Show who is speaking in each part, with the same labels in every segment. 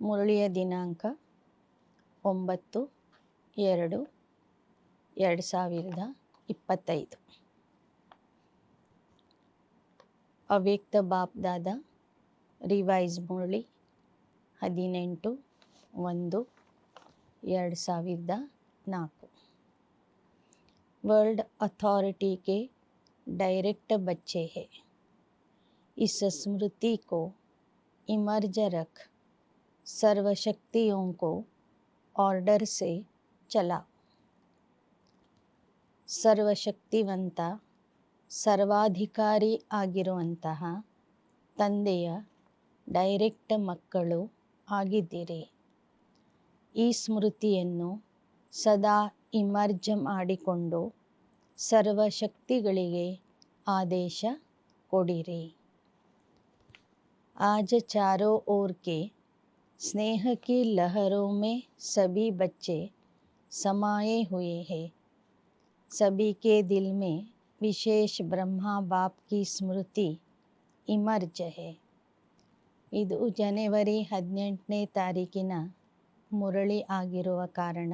Speaker 1: ಮುರಳಿಯ ದಿನಾಂಕ 9/2/2025. ಅವ್ಯಕ್ತ ಬಾಪ್ ದಾದಾ revise Murali 18/1/2004. World authority के डायरेक्ट बच्चे हैं. इस स्मृति को इमर्ज रख सर्वशक्तियों को ऑर्डर से चला. ಸರ್ವಶಕ್ತಿವಂತ ಸರ್ವಾಧಿಕಾರಿ ಆಗಿರುವಂತಹ ತಂದೆಯ ಡೈರೆಕ್ಟ್ ಮಕ್ಕಳು ಆಗಿದ್ದೀರಿ. ಈ ಸ್ಮೃತಿಯನ್ನು ಸದಾ ಇಮರ್ಜ್ ಮಾಡಿಕೊಂಡು ಸರ್ವಶಕ್ತಿಗಳಿಗೆ ಆದೇಶ ಕೊಡಿರಿ. आज चारों ओर के स्नेह की लहरों में सभी बच्चे समाये हुए हैं. सभी के दिल में विशेष ब्रह्मा बाप की स्मृति इमर्ज है. ಇದು ಜನವರಿ 18ನೇ ತಾರೀಕಿನ ಮುರಳಿ ಆಗಿರುವ ಕಾರಣ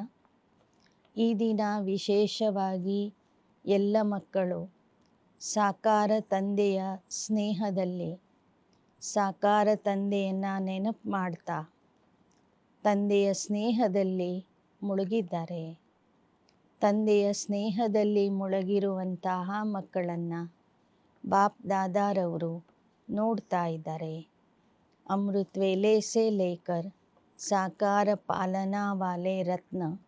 Speaker 1: ಈ ದಿನ ವಿಶೇಷವಾಗಿ ಎಲ್ಲ ಮಕ್ಕಳು ಸಾಕಾರ ತಂದೆಯ ಸ್ನೇಹದಲ್ಲಿ ಸಾಕಾರ ತಂದೆಯನ್ನು ನೆನಪು ಮಾಡ್ತಾ ತಂದೆಯ ಸ್ನೇಹದಲ್ಲಿ ಮುಳುಗಿದ್ದಾರೆ. ತಂದೆಯ ಸ್ನೇಹದಲ್ಲಿ ಮುಳುಗಿರುವಂತಹ ಮಕ್ಕಳನ್ನು ಬಾಪ್ ದಾದಾರವರು ನೋಡ್ತಾ ಇದ್ದಾರೆ. ಅಮೃತ್ ವೇಲೆ ಸೆ ಲೇಕರ್ साकार पालना वाले रत्न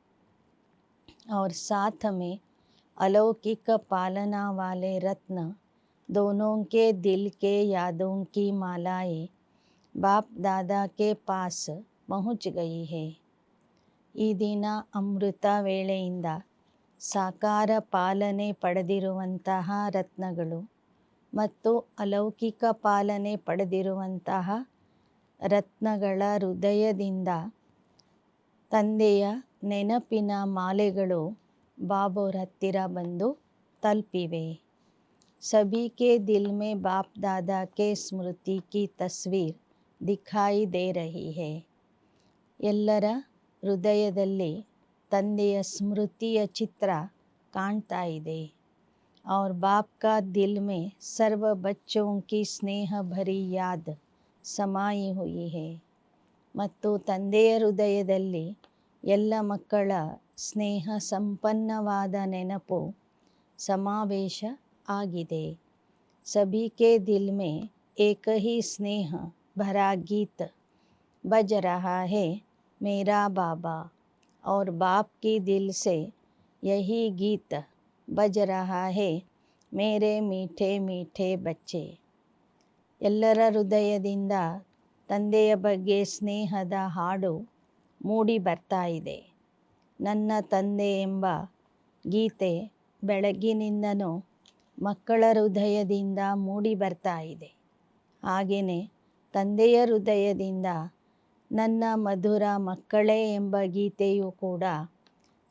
Speaker 1: और साथ में अलौकिक पालना वाले रत्न दोनों के दिल के यादों की मालाएं बाप दादा के पास पहुंच गई है. ಈ ದಿನ ಅಮೃತ ವೇಳೆಯಿಂದ ಸಾಕಾರ ಪಾಲನೆ ಪಡೆದಿರುವಂತಹ ರತ್ನಗಳು ಮತ್ತು ಅಲೌಕಿಕ ಪಾಲನೆ ಪಡೆದಿರುವಂತಹ ರತ್ನಗಳ ಹೃದಯದಿಂದ ತಂದೆಯ ನೆನಪಿನ ಮಾಲೆಗಳು ಬಾಬೋರ ಹತ್ತಿರ ಬಂದು ತಲುಪಿವೆ. सभी के दिल में बाप दादा के स्मृति की तस्वीर दिखाई दे रही है. ಎಲ್ಲರ ಹೃದಯದಲ್ಲಿ ತಂದೆಯ ಸ್ಮೃತಿಯ ಚಿತ್ರ ಕಾಣ್ತಾ ಇದೆ. और बाप का दिल में सर्व बच्चों की स्नेह भरी याद समाई हुई है. ಮತ್ತು ತಂದೆಯ ಹೃದಯದಲ್ಲಿ ಎಲ್ಲ ಮಕ್ಕಳ ಸ್ನೇಹ ಸಂಪನ್ನವಾದ ನೆನಪು ಸಮಾವೇಶ ಆಗಿದೆ. सभी के दिल में एक ही स्नेह भरा गीत बज रहा है मेरा बाबा. और बाप की दिल से यही गीत बज रहा है मेरे मीठे मीठे बच्चे. ಎಲ್ಲರ ಹೃದಯದಿಂದ ತಂದೆಯ ಬಗ್ಗೆ ಸ್ನೇಹದ ಹಾಡು ಮೂಡಿ ಬರ್ತಾ ಇದೆ. ನನ್ನ ತಂದೆ ಎಂಬ ಗೀತೆ ಬೆಳಗ್ಗಿನಿಂದನೂ ಮಕ್ಕಳ ಹೃದಯದಿಂದ ಮೂಡಿ ಬರ್ತಾ ಇದೆ. ಹಾಗೆಯೇ ತಂದೆಯ ಹೃದಯದಿಂದ ನನ್ನ ಮಧುರ ಮಕ್ಕಳೇ ಎಂಬ ಗೀತೆಯೂ ಕೂಡ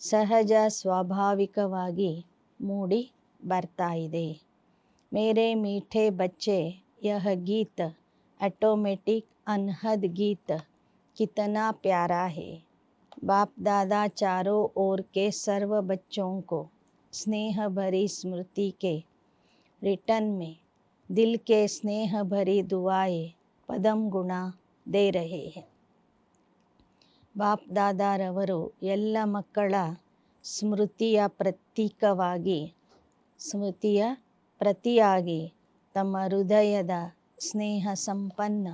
Speaker 1: ಸಹಜ ಸ್ವಾಭಾವಿಕವಾಗಿ ಮೂಡಿ ಬರ್ತಾ ಇದೆ. ಮೇರೆ ಮೀಠೆ ಬಚ್ಚೆ यह गीत ऑटोमेटिक अनहद गीत कितना प्यारा है. बाप दादा चारों ओर के सर्व बच्चों को स्नेह भरी स्मृति के रिटर्न में दिल के स्नेह भरी दुआएं पदम गुणा दे रहे हैं. ಬಾಪ್ ದಾದಾರವರು ಎಲ್ಲ ಮಕ್ಕಳ ಸ್ಮೃತಿಯ ಪ್ರತಿಯಾಗಿ ತಮ್ಮ ಹೃದಯದ ಸ್ನೇಹ ಸಂಪನ್ನ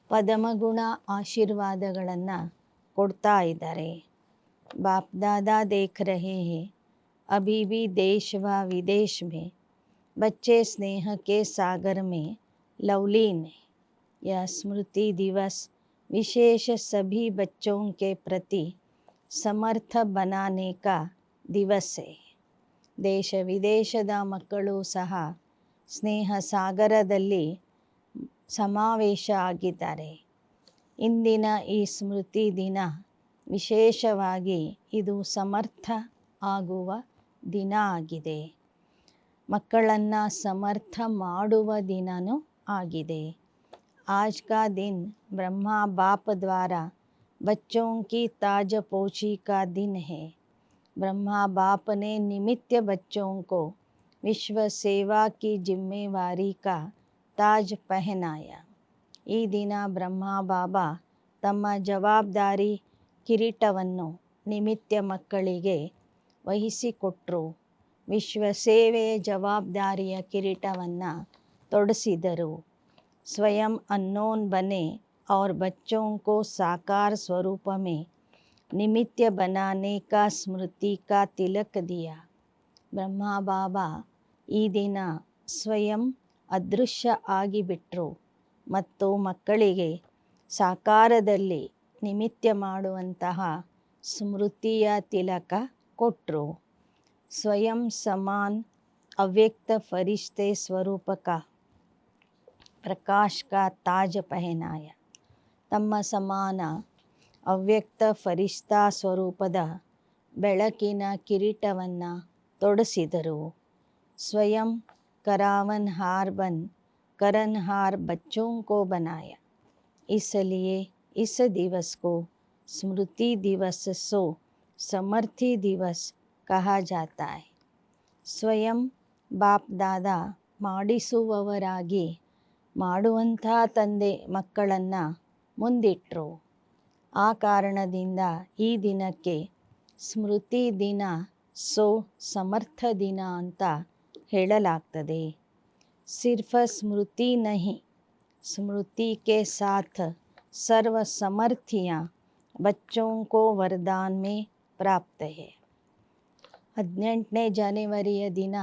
Speaker 1: ಪದಮಗುಣ ಆಶೀರ್ವಾದಗಳನ್ನು ಕೊಡ್ತಾ ಇದ್ದಾರೆ. ಬಾಪ್ ದಾದಾ ದೇಖ್ ರಹೆ ಹೈ ಅಭಿ ಭಿ ದೇಶ್ ವ ವಿದೇಶ್ में बच्चे स्नेह के सागर में लवलीन है. यह स्मृति दिवस विशेष सभी बच्चों के प्रति समर्थ बनाने का दिवस है. ದೇಶ ವಿದೇಶದ ಮಕ್ಕಳು ಸಹ ಸ್ನೇಹ ಸಾಗರದಲ್ಲಿ ಸಮಾವೇಶ ಆಗಿದ್ದಾರೆ. ಇಂದಿನ ಈ ಸ್ಮೃತಿ ದಿನ ವಿಶೇಷವಾಗಿ ಇದು ಸಮರ್ಥ ಆಗುವ ದಿನ ಆಗಿದೆ. ಮಕ್ಕಳನ್ನು ಸಮರ್ಥ ಮಾಡುವ ದಿನವೂ ಆಗಿದೆ. आज का दिन ब्रह्मा बाप द्वारा बच्चों की ताजपोशी का दिन है। ब्रह्मा बाप ने निमित्त बच्चों को विश्व सेवा की जिम्मेवारी का ತಾಜ್ ಪಹನಾಯ। ಈ ದಿನ ಬ್ರಹ್ಮ ಬಾಬಾ ತಮ್ಮ ಜವಾಬ್ದಾರಿ ಕಿರೀಟವನ್ನು ನಿಮಿತ್ತ ಮಕ್ಕಳಿಗೆ ವಹಿಸಿಕೊಟ್ಟರು. ವಿಶ್ವ ಸೇವೆಯ ಜವಾಬ್ದಾರಿಯ ಕಿರೀಟವನ್ನು ತೊಡಿಸಿದರು. स्वयं अननोन बने और बच्चों को साकार स्वरूप में निमित्त बनाने का स्मृति का तिलक दिया। ಬ್ರಹ್ಮ ಬಾಬಾ ಈ ದಿನ ಸ್ವಯಂ ಅದೃಶ್ಯ ಆಗಿಬಿಟ್ರು ಮತ್ತು ಮಕ್ಕಳಿಗೆ ಸಾಕಾರದಲ್ಲಿ ನಿಮಿತ್ತ ಮಾಡುವಂತಹ ಸ್ಮೃತಿಯ ತಿಲಕ ಕೊಟ್ಟರು. ಸ್ವಯಂ ಸಮಾನ್ ಅವ್ಯಕ್ತ ಫರಿಶ್ತೆ ಸ್ವರೂಪಕ ಪ್ರಕಾಶ್ ಕಾ ತಾಜ್ ಪಹನಾಯ. ತಮ್ಮ ಸಮಾನ ಅವ್ಯಕ್ತ ಫರಿಶ್ತಾ ಸ್ವರೂಪದ ಬೆಳಕಿನ ಕಿರೀಟವನ್ನು ತೊಡಿಸಿದರು. ಸ್ವಯಂ करावनहार बन करनहार बच्चों को बनाया। इसलिए इस दिवस को स्मृति दिवस सो समर्थी दिवस कहा जाता है. ಸ್ವಯಂ ಬಾಪ್ ದಾದಾ ಮಾಡಿಸುವವರಾಗಿ ಮಾಡುವಂಥ ತಂದೆ ಮಕ್ಕಳನ್ನು ಮುಂದಿಟ್ಟರು. ಆ ಕಾರಣದಿಂದ ಈ ದಿನಕ್ಕೆ ಸ್ಮೃತಿ ದಿನ ಸೋ ಸಮರ್ಥ ದಿನ ಅಂತ ಹೇಳಲಾಗ್ತದೆ. सिर्फ स्मृति नहीं, स्मृति के साथ सर्व समर्थियाँ बच्चों को वरदान में प्राप्त है. 18ನೇ ಜನವರಿಯ ದಿನ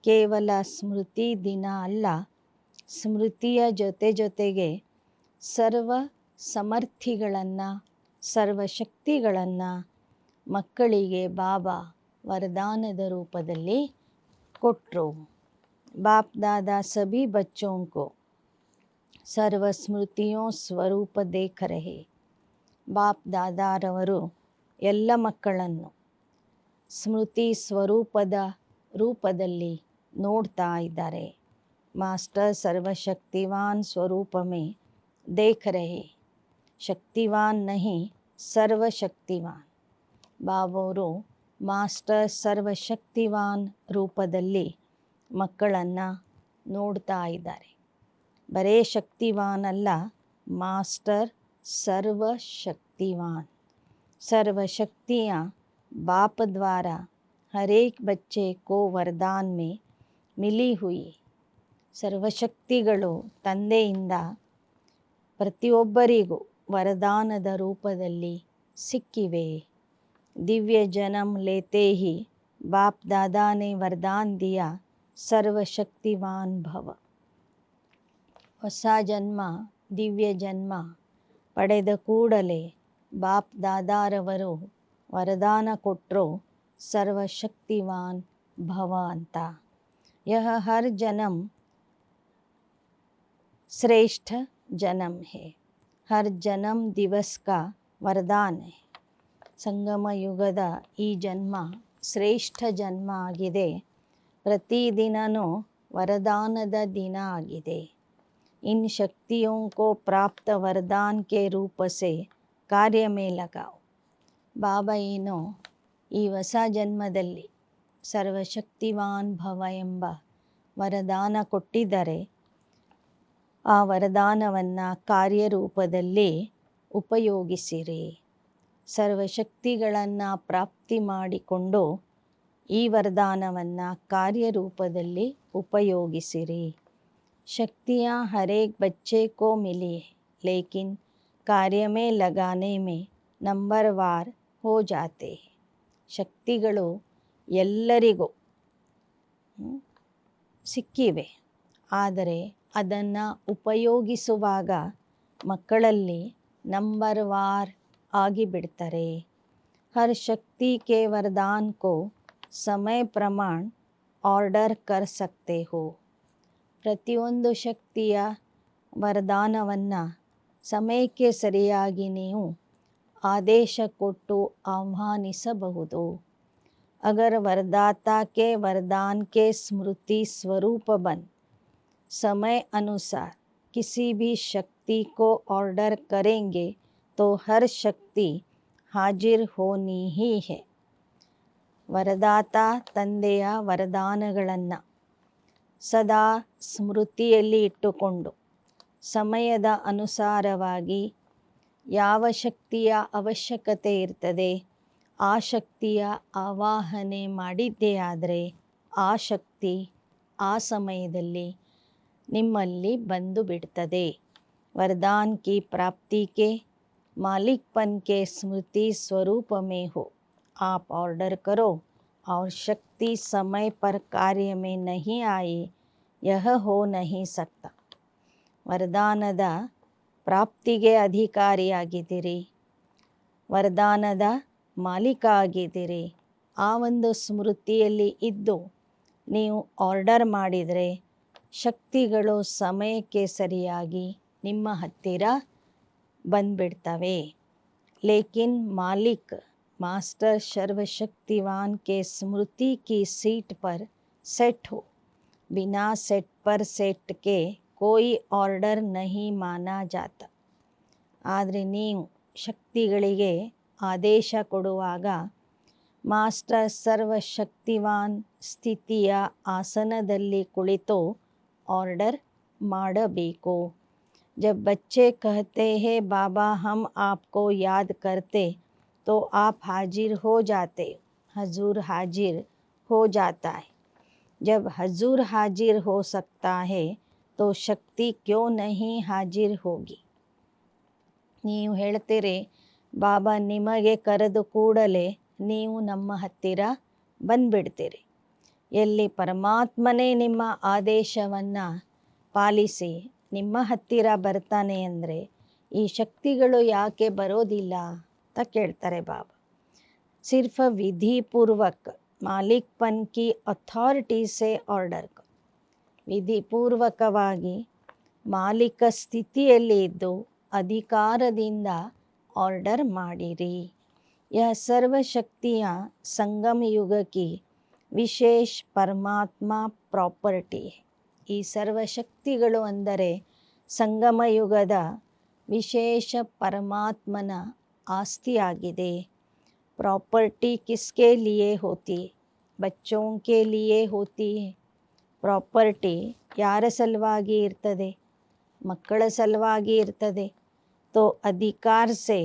Speaker 1: ಕೇವಲ ಸ್ಮೃತಿ ದಿನ ಅಲ್ಲ, ಸ್ಮೃತಿಯ ಜೊತೆಗೆ ಸರ್ವ ಸಮರ್ಥಿಗಳನ್ನು ಸರ್ವಶಕ್ತಿಗಳನ್ನು ಮಕ್ಕಳಿಗೆ ಬಾಬಾ ವರದಾನದ ರೂಪದಲ್ಲಿ ಕೊಟ್ಟರು. बाप दादा सभी बच्चों को सर्व स्मृतियों ಸ್ವರೂಪ ದೇಖ ರಹೆ. ಬಾಪ್ ದಾದಾರವರು ಎಲ್ಲ ಮಕ್ಕಳನ್ನು ಸ್ಮೃತಿ ಸ್ವರೂಪದ ರೂಪದಲ್ಲಿ ನೋಡ್ತಾ ಇದ್ದಾರೆ. ಮಾಸ್ಟರ್ ಸರ್ವಶಕ್ತಿವಾನ್ ಸ್ವರೂಪ ಮೇ ದೇಖ ರಹೆ. ಶಕ್ತಿವಾನ್ ನಹಿ ಸರ್ವಶಕ್ತಿವಾನ್. ಬಾಬವರು ಮಾಸ್ಟರ್ ಸರ್ವಶಕ್ತಿವಾನ್ ರೂಪದಲ್ಲಿ ಮಕ್ಕಳನ್ನು ನೋಡ್ತಾ ಇದ್ದಾರೆ. ಬರೇ ಶಕ್ತಿವಾನ್ ಅಲ್ಲ, ಮಾಸ್ಟರ್ सर्वशक्तिवान. सर्वशक्तियाँ बाप द्वारा हर एक बच्चे को वरदान में मिली हुई. ಸರ್ವಶಕ್ತಿಗಳು ತಂದೆಯಿಂದ ಪ್ರತಿಯೊಬ್ಬರಿಗೂ ವರದಾನದ ರೂಪದಲ್ಲಿ ಸಿಕ್ಕಿವೆ. ದಿವ್ಯ ಜನ್ಮ ಲೇತೆ ಹಿ ಬಾಪ್ दादा ने वरदान दिया ಸರ್ವಶಕ್ತಿವಾನ್ ಭವ. ಹೊಸ ಜನ್ಮ ದಿವ್ಯ ಜನ್ಮ ಪಡೆದ ಕೂಡಲೇ ಬಾಪ್ ದಾದಾರವರು ವರದಾನ ಕೊಟ್ಟರು, ಸರ್ವಶಕ್ತಿವಾನ್ ಭವ ಅಂತ. ಯಹ ಹರ್ ಜನ್ಮ ಶ್ರೇಷ್ಠ ಜನ್ಮ ಹೇ. ಹರ್ ಜನ್ಮ ದಿವಸ್ ಕಾ ವರದಾನ ಹೇ. ಸಂಗಮ ಯುಗದ ಈ ಜನ್ಮ ಶ್ರೇಷ್ಠ ಜನ್ಮ ಆಗಿದೆ. ಪ್ರತಿದಿನನೂ ವರದಾನದ ದಿನ ಆಗಿದೆ. इन शक्तियों को प्राप्त वरदान के रूप से कार्य में लगाओ. ಬಾಬಾ ಏನು ಈ ಹೊಸ ಜನ್ಮದಲ್ಲಿ ಸರ್ವಶಕ್ತಿವಾನ್ ಭವ ಎಂಬ ವರದಾನ ಕೊಟ್ಟಿದ್ದಾರೆ. ಆ ವರದಾನವನ್ನು ಕಾರ್ಯರೂಪದಲ್ಲಿ ಉಪಯೋಗಿಸಿರಿ. ಸರ್ವಶಕ್ತಿಗಳನ್ನು ಪ್ರಾಪ್ತಿ ಮಾಡಿಕೊಂಡು ಈ ವರದಾನವನ್ನು ಕಾರ್ಯರೂಪದಲ್ಲಿ ಉಪಯೋಗಿಸಿರಿ. शक्तियाँ हर एक बच्चे को मिली है, लेकिन कार्य में लगाने में नंबरवार हो जाते हैं. ಶಕ್ತಿಗಳು ಎಲ್ಲರಿಗೂ ಸಿಕ್ಕಿವೆ, ಆದರೆ ಅದನ್ನು ಉಪಯೋಗಿಸುವಾಗ ಮಕ್ಕಳಲ್ಲಿ ನಂಬರ್ವಾರ್ ಆಗಿಬಿಡ್ತಾರೆ. हर शक्ति के वरदान को समय प्रमाण ऑर्डर कर सकते हो. ಪ್ರತಿಯೊಂದು ಶಕ್ತಿಯ ವರದಾನವನ್ನು ಸಮಯಕ್ಕೆ ಸರಿಯಾಗಿ ನೀವು ಆದೇಶ ಕೊಟ್ಟು ಆಹ್ವಾನಿಸಬಹುದು. अगर वरदाता के वरदान के स्मृति स्वरूप बन समय अनुसार किसी भी शक्ति को ऑर्डर करेंगे तो हर शक्ति हाजिर होनी ही है. ವರದಾತ ತಂದೆಯ ವರದಾನಗಳನ್ನು ಸದಾ ಸ್ಮೃತಿಯಲ್ಲಿ ಇಟ್ಟುಕೊಂಡು ಸಮಯದ ಅನುಸಾರವಾಗಿ ಯಾವ ಶಕ್ತಿಯ ಅವಶ್ಯಕತೆ ಇರ್ತದೆ ಆ ಶಕ್ತಿಯ ಆವಾಹನೆ ಮಾಡಿದ್ದೇ ಆದರೆ ಆ ಶಕ್ತಿ ಆ ಸಮಯದಲ್ಲಿ ನಿಮ್ಮಲ್ಲಿ ಬಂದು ಬಿಡ್ತದೆ. वरदान की प्राप्ति के मालिकपन के स्मृति स्वरूप में हो. आप ऑर्डर करो और शक्ति समय पर कार्य में नहीं आए, यह हो नहीं सकता. ವರದಾನದ ಪ್ರಾಪ್ತಿಗೆ ಅಧಿಕಾರಿಯಾಗಿದ್ದೀರಿ, ವರದಾನದ ಮಾಲೀಕ ಆಗಿದ್ದೀರಿ. ಆ ಒಂದು ಸ್ಮೃತಿಯಲ್ಲಿ ಇದ್ದು ನೀವು ಆರ್ಡರ್ ಮಾಡಿದರೆ ಶಕ್ತಿಗಳು ಸಮಯಕ್ಕೆ ಸರಿಯಾಗಿ ನಿಮ್ಮ ಹತ್ತಿರ ಬಂದ್ಬಿಡ್ತವೆ. लेकिन मालिक मास्टर सर्वशक्तिवान के स्मृति की सीट पर सेट हो. बिना सेट पर सेट के कोई ಆರ್ಡರ್ नहीं माना जाता. ಆದರೆ ನೀವು ಶಕ್ತಿಗಳಿಗೆ ಆದೇಶ ಕೊಡುವಾಗ ಮಾಸ್ಟರ್ ಸರ್ವಶಕ್ತಿವಾನ್ ಸ್ಥಿತಿಯ ಆಸನದಲ್ಲಿ ಕುಳಿತು ಆರ್ಡರ್ ಮಾಡಬೇಕು. जब बच्चे कहते हैं बाबा हम आपको याद करते तो आप हाजिर हो जाते, हजूर हाजिर हो जाता है. जब हजूर हाजिर हो सकता है तो शक्ति क्यों नहीं हाजिर होगी. ನೀವು ಹೇಳ್ತೀರಿ ಬಾಬಾ ನಿಮಗೆ ಕರೆದು ಕೂಡಲೇ ನೀವು ನಮ್ಮ ಹತ್ತಿರ ಬಂದ್ಬಿಡ್ತೀರಿ. ಎಲ್ಲಿ ಪರಮಾತ್ಮನೇ ನಿಮ್ಮ ಆದೇಶವನ್ನು ಪಾಲಿಸಿ ನಿಮ್ಮ ಹತ್ತಿರ ಬರ್ತಾನೆ ಅಂದರೆ ಈ ಶಕ್ತಿಗಳು ಯಾಕೆ ಬರೋದಿಲ್ಲ ಅಂತ ಕೇಳ್ತಾರೆ ಬಾಬಾ. ಸಿರ್ಫ ವಿಧಿಪೂರ್ವಕ ಮಾಲಿಕ್ಪನ್ ಕಿ ಅಥಾರಿಟಿ ಸೆ ಆರ್ಡರ್, ವಿಧಿಪೂರ್ವಕವಾಗಿ ಮಾಲೀಕ ಸ್ಥಿತಿಯಲ್ಲಿ ಇದ್ದು ಅಧಿಕಾರದಿಂದ ಆರ್ಡರ್ ಮಾಡಿರಿ. यह सर्वशक्तियाँ संगम युग की विशेष परमात्मा ಪ್ರಾಪರ್ಟಿ. ಈ ಸರ್ವಶಕ್ತಿಗಳು ಅಂದರೆ ಸಂಗಮ ಯುಗದ ವಿಶೇಷ ಪರಮಾತ್ಮನ ಆಸ್ತಿಯಾಗಿದೆ. प्रॉपर्टी किसके लिए होती है? बच्चों के लिए होती है. ಪ್ರಾಪರ್ಟಿ ಯಾರ ಸಲುವಾಗಿ ಇರ್ತದೆ? ಮಕ್ಕಳ ಸಲುವಾಗಿ ಇರ್ತದೆ. तो अधिकार से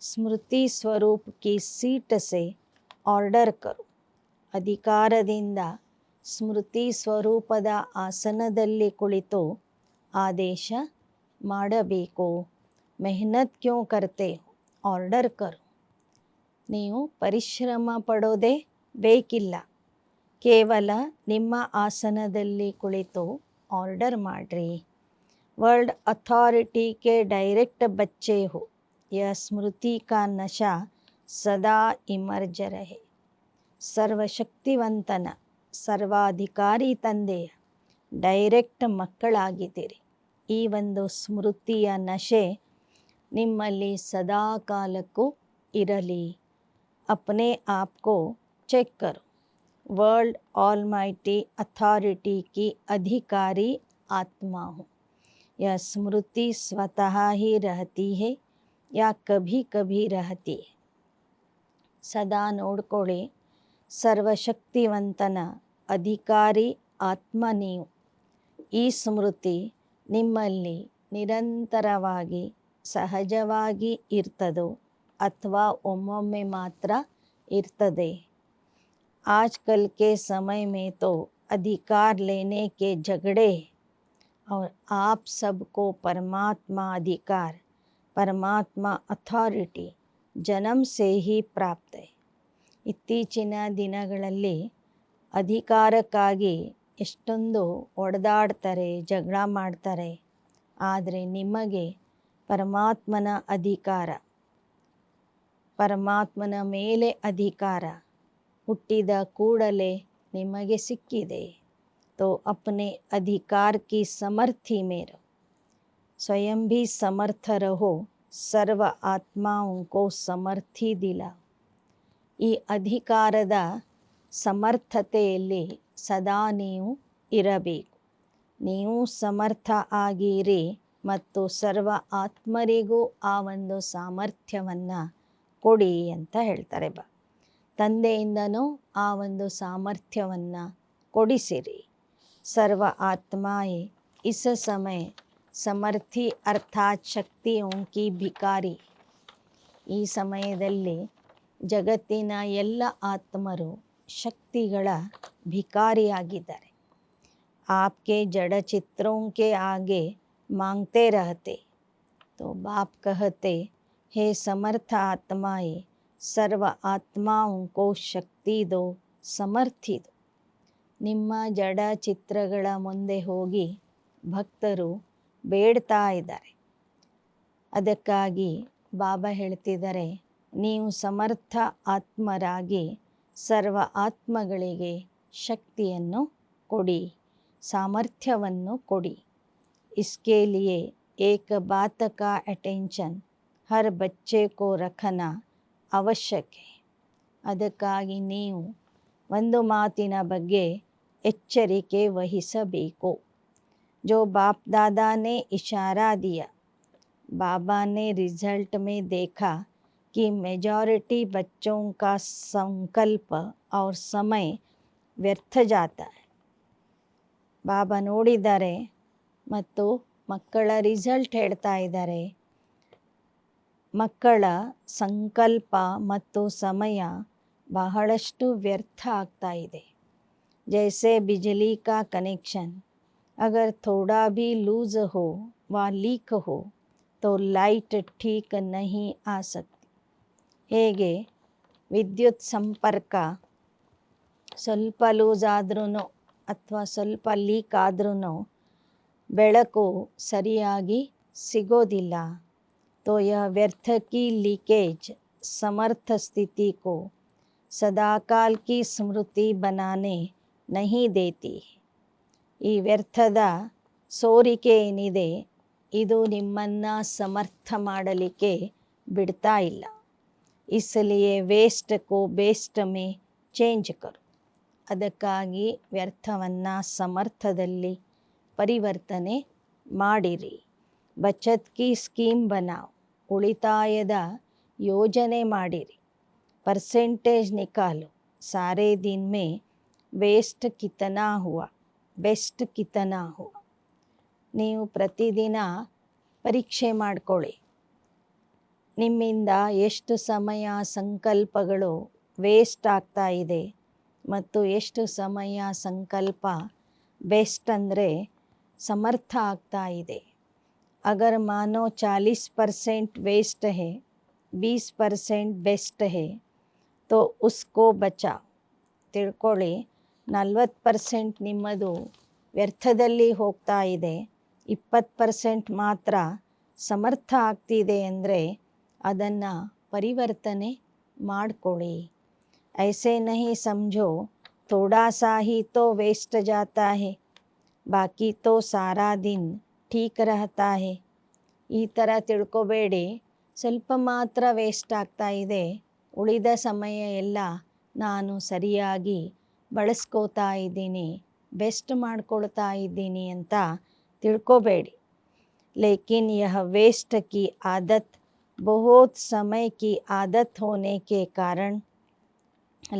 Speaker 1: ಸ್ಮೃತಿ ಸ್ವರೂಪ್ ಕಿ ಸೀಟ್ ಸೆ ಆರ್ಡರ್ ಕರು. ಅಧಿಕಾರದಿಂದ ಸ್ಮೃತಿ ಸ್ವರೂಪದ ಆಸನದಲ್ಲಿ ಕುಳಿತು ಆದೇಶ ಮಾಡಬೇಕು. ಮೆಹನತ್ ಕ್ಯೂ ಕರ್ತೆ ಆರ್ಡರ್ ಕರು. ನೀವು ಪರಿಶ್ರಮ ಪಡೋದೇ ಬೇಕಿಲ್ಲ, ಕೇವಲ ನಿಮ್ಮ ಆಸನದಲ್ಲಿ ಕುಳಿತು ಆರ್ಡರ್ ಮಾಡ್ರಿ. वर्ल्ड अथॉरिटी के डायरेक्ट बच्चे हो, यह स्मृति का नशा सदा इमर्ज रहे. ಸರ್ವಶಕ್ತಿವಂತನ ಸರ್ವಾಧಿಕಾರಿ ತಂದೆಯ ಡೈರೆಕ್ಟ್ ಮಕ್ಕಳಾಗಿದ್ದೀರಿ. ಈ ಒಂದು ಸ್ಮೃತಿಯ ನಶೆ ನಿಮ್ಮಲ್ಲಿ ಸದಾ ಕಾಲಕ್ಕೂ ಇರಲಿ. अपने आप को चेक करो. वर्ल्ड ऑलमाइटी अथॉरिटी की अधिकारी आत्मा हूँ. यह स्मृति स्वतः ही रहती है या कभी कभी रहती है. ಸದಾ ನೋಡ್ಕೊಳ್ಳಿ, ಸರ್ವಶಕ್ತಿವಂತನ ಅಧಿಕಾರಿ ಆತ್ಮ ನೀವು. ಈ ಸ್ಮೃತಿ ನಿಮ್ಮಲ್ಲಿ ನಿರಂತರವಾಗಿ ಸಹಜವಾಗಿ ಇರ್ತದೋ ಅಥವಾ ಒಮ್ಮೊಮ್ಮೆ ಮಾತ್ರ ಇರ್ತದೆ. आजकल के समय में तो अधिकार लेने के झगड़े और आप सबको परमात्मा अधिकार, परमात्मा ಅಥಾರಿಟಿ ಜನ್ಮ से ही ಪ್ರಾಪ್ತ है. ಇತ್ತೀಚಿನ ದಿನಗಳಲ್ಲಿ ಅಧಿಕಾರಕ್ಕಾಗಿ ಎಷ್ಟೊಂದು ಒಡೆದಾಡ್ತಾರೆ, ಜಗಳ ಮಾಡ್ತಾರೆ. ಆದರೆ ನಿಮಗೆ ಪರಮಾತ್ಮನ ಅಧಿಕಾರ, ಪರಮಾತ್ಮನ ಮೇಲೆ ಅಧಿಕಾರ ಹುಟ್ಟಿದ ಕೂಡಲೇ ನಿಮಗೆ ಸಿಕ್ಕಿದೆ. तो अपने अधिकार की समर्थी में रहो. स्वयं भी समर्थ रहो. सर्व आत्माओं को समर्थी दिलाओ. ಈ ಅಧಿಕಾರದ ಸಮರ್ಥತೆಯಲ್ಲಿ ಸದಾ ನೀವು ಇರಬೇಕು. ನೀವು ಸಮರ್ಥ ಆಗಿರಿ, ಮತ್ತು ಸರ್ವ ಆತ್ಮರಿಗೂ ಆ ಒಂದು ಸಾಮರ್ಥ್ಯವನ್ನು ಕೊಡಿ ಅಂತ ಹೇಳ್ತಾರೆ ತಂದೆಯಿಂದನೂ ಆ ಒಂದು ಸಾಮರ್ಥ್ಯವನ್ನು ಕೊಡಿಸಿರಿ. सर्व आत्माएं इस समय ಸಮರ್ಥಿ ಅರ್ಥಾತ್ ಶಕ್ತಿಯೋಂ ಕಿ ಭಿಕಾರಿ. ಈ ಸಮಯದಲ್ಲಿ ಜಗತ್ತಿನ ಎಲ್ಲ ಆತ್ಮರು ಶಕ್ತಿಗಳ ಭಿಕಾರಿಯಾಗಿದ್ದಾರೆ. आपके जड़ चित्रों के आगे मांगते रहते तो बाप कहते हे समर्थ आत्माएं सर्व आत्माओं को शक्ति दो समर्थी दो. ನಿಮ್ಮ ಜಡ ಚಿತ್ರಗಳ ಮುಂದೆ ಹೋಗಿ ಭಕ್ತರು ಬೇಡ್ತಾ ಇದ್ದಾರೆ. ಅದಕ್ಕಾಗಿ ಬಾಬಾ ಹೇಳ್ತಿದ್ದಾರೆ, ನೀವು ಸಮರ್ಥ ಆತ್ಮರಾಗಿ ಸರ್ವ ಆತ್ಮಗಳಿಗೆ ಶಕ್ತಿಯನ್ನು ಕೊಡಿ, ಸಾಮರ್ಥ್ಯವನ್ನು ಕೊಡಿ. इसके लिए एक बात का अटेंशन हर बच्चे को रखना आवश्यक है. ಅದಕ್ಕಾಗಿ ನೀವು ಒಂದು ಮಾತಿನ ಬಗ್ಗೆ ಎಚ್ಚರಿಕೆ ವಹಿಸಬೇಕು. जो बाप दादा ने इशारा दिया, बाबा ने रिजल्ट में देखा कि मेजॉरिटी बच्चों का संकल्प और समय व्यर्थ जाता है. ಬಾಬಾ ನೋಡಿದ್ದಾರೆ ಮತ್ತು ಮಕ್ಕಳ ರಿಸಲ್ಟ್ ಹೇಳ್ತಾ ಇದ್ದಾರೆ, ಮಕ್ಕಳ ಸಂಕಲ್ಪ ಮತ್ತು ಸಮಯ ಬಹಳಷ್ಟು ವ್ಯರ್ಥ ಆಗ್ತಾ ಇದೆ. जैसे बिजली का कनेक्शन अगर थोड़ा भी लूज हो व लीक हो तो लाइट ठीक नहीं आ सकती. ಹೇಗೆ ವಿದ್ಯುತ್ ಸಂಪರ್ಕ ಸ್ವಲ್ಪ ಲೂಸ್ ಆದ್ರೂ ಅಥವಾ ಸ್ವಲ್ಪ ಲೀಕ್ ಆದ್ರೂ ಬೆಳಕು ಸರಿಯಾಗಿ ಸಿಗೋದಿಲ್ಲ. तो यह व्यर्थ की लीकेज समर्थ स्थिति को सदाकाल की स्मृति बनाने नहीं देती. ಈ ವ್ಯರ್ಥದ ಸೋರಿಕೆ ಏನಿದೆ ಇದು ನಿಮ್ಮನ್ನು ಸಮರ್ಥ ಮಾಡಲಿಕ್ಕೆ ಬಿಡ್ತಾ ಇಲ್ಲ. इसलिए वेस्ट को बेस्ट में चेंज करो. ಅದಕ್ಕಾಗಿ ವ್ಯರ್ಥವನ್ನು ಸಮರ್ಥದಲ್ಲಿ ಪರಿವರ್ತನೆ ಮಾಡಿರಿ. ಬಚತ್ ಕಿ ಸ್ಕೀಮ್ ಬನಾವ್, ಉಳಿತಾಯದ ಯೋಜನೆ ಮಾಡಿರಿ. परसेंटेज निकालो, सारे दिन में वेस्ट कितना हुआ, बेस्ट कितना हुआ. ನೀವು ಪ್ರತಿದಿನ ಪರೀಕ್ಷೆ ಮಾಡಿಕೊಳ್ಳಿ, ನಿಮ್ಮಿಂದ ಎಷ್ಟು ಸಮಯ ಸಂಕಲ್ಪಗಳು ವೇಸ್ಟ್ ಆಗ್ತಾ ಇದೆ ಮತ್ತು ಎಷ್ಟು ಸಮಯ ಸಂಕಲ್ಪ ಬೆಸ್ಟ್ ಅಂದರೆ ಸಮರ್ಥ ಆಗ್ತಾ ಇದೆ. अगर मानो 40% वेस्ट है, 20% बेस्ट है तो उसको बचाओ. ತಿಳ್ಕೊಳ್ಳಿ, 40% ನಿಮ್ಮದು ವ್ಯರ್ಥದಲ್ಲಿ ಹೋಗ್ತಾ ಇದೆ, 20% ಮಾತ್ರ ಸಮರ್ಥ ಆಗ್ತಿದೆ ಅಂದರೆ ಅದನ್ನು ಪರಿವರ್ತನೆ ಮಾಡಿಕೊಳ್ಳಿ. ऐसे नहीं समझो थोड़ा सा ही तो वेस्ट जाता है, बाकी तो सारा दिन ठीक रहता है. ಈ ಥರ ತಿಳ್ಕೊಬೇಡಿ, ಸ್ವಲ್ಪ ಮಾತ್ರ ವೇಸ್ಟ್ ಆಗ್ತಾ ಇದೆ, ಉಳಿದ ಸಮಯ ಎಲ್ಲ ನಾನು ಸರಿಯಾಗಿ ಬಳಸ್ಕೋತಾ ಇದ್ದೀನಿ, ಬೆಸ್ಟ್ ಮಾಡ್ಕೊಳ್ತಾ ಇದ್ದೀನಿ ಅಂತ ತಿಳ್ಕೊಬೇಡಿ. लेकिन यह वेस्ट की आदत बहुत समय की आदत होने के कारण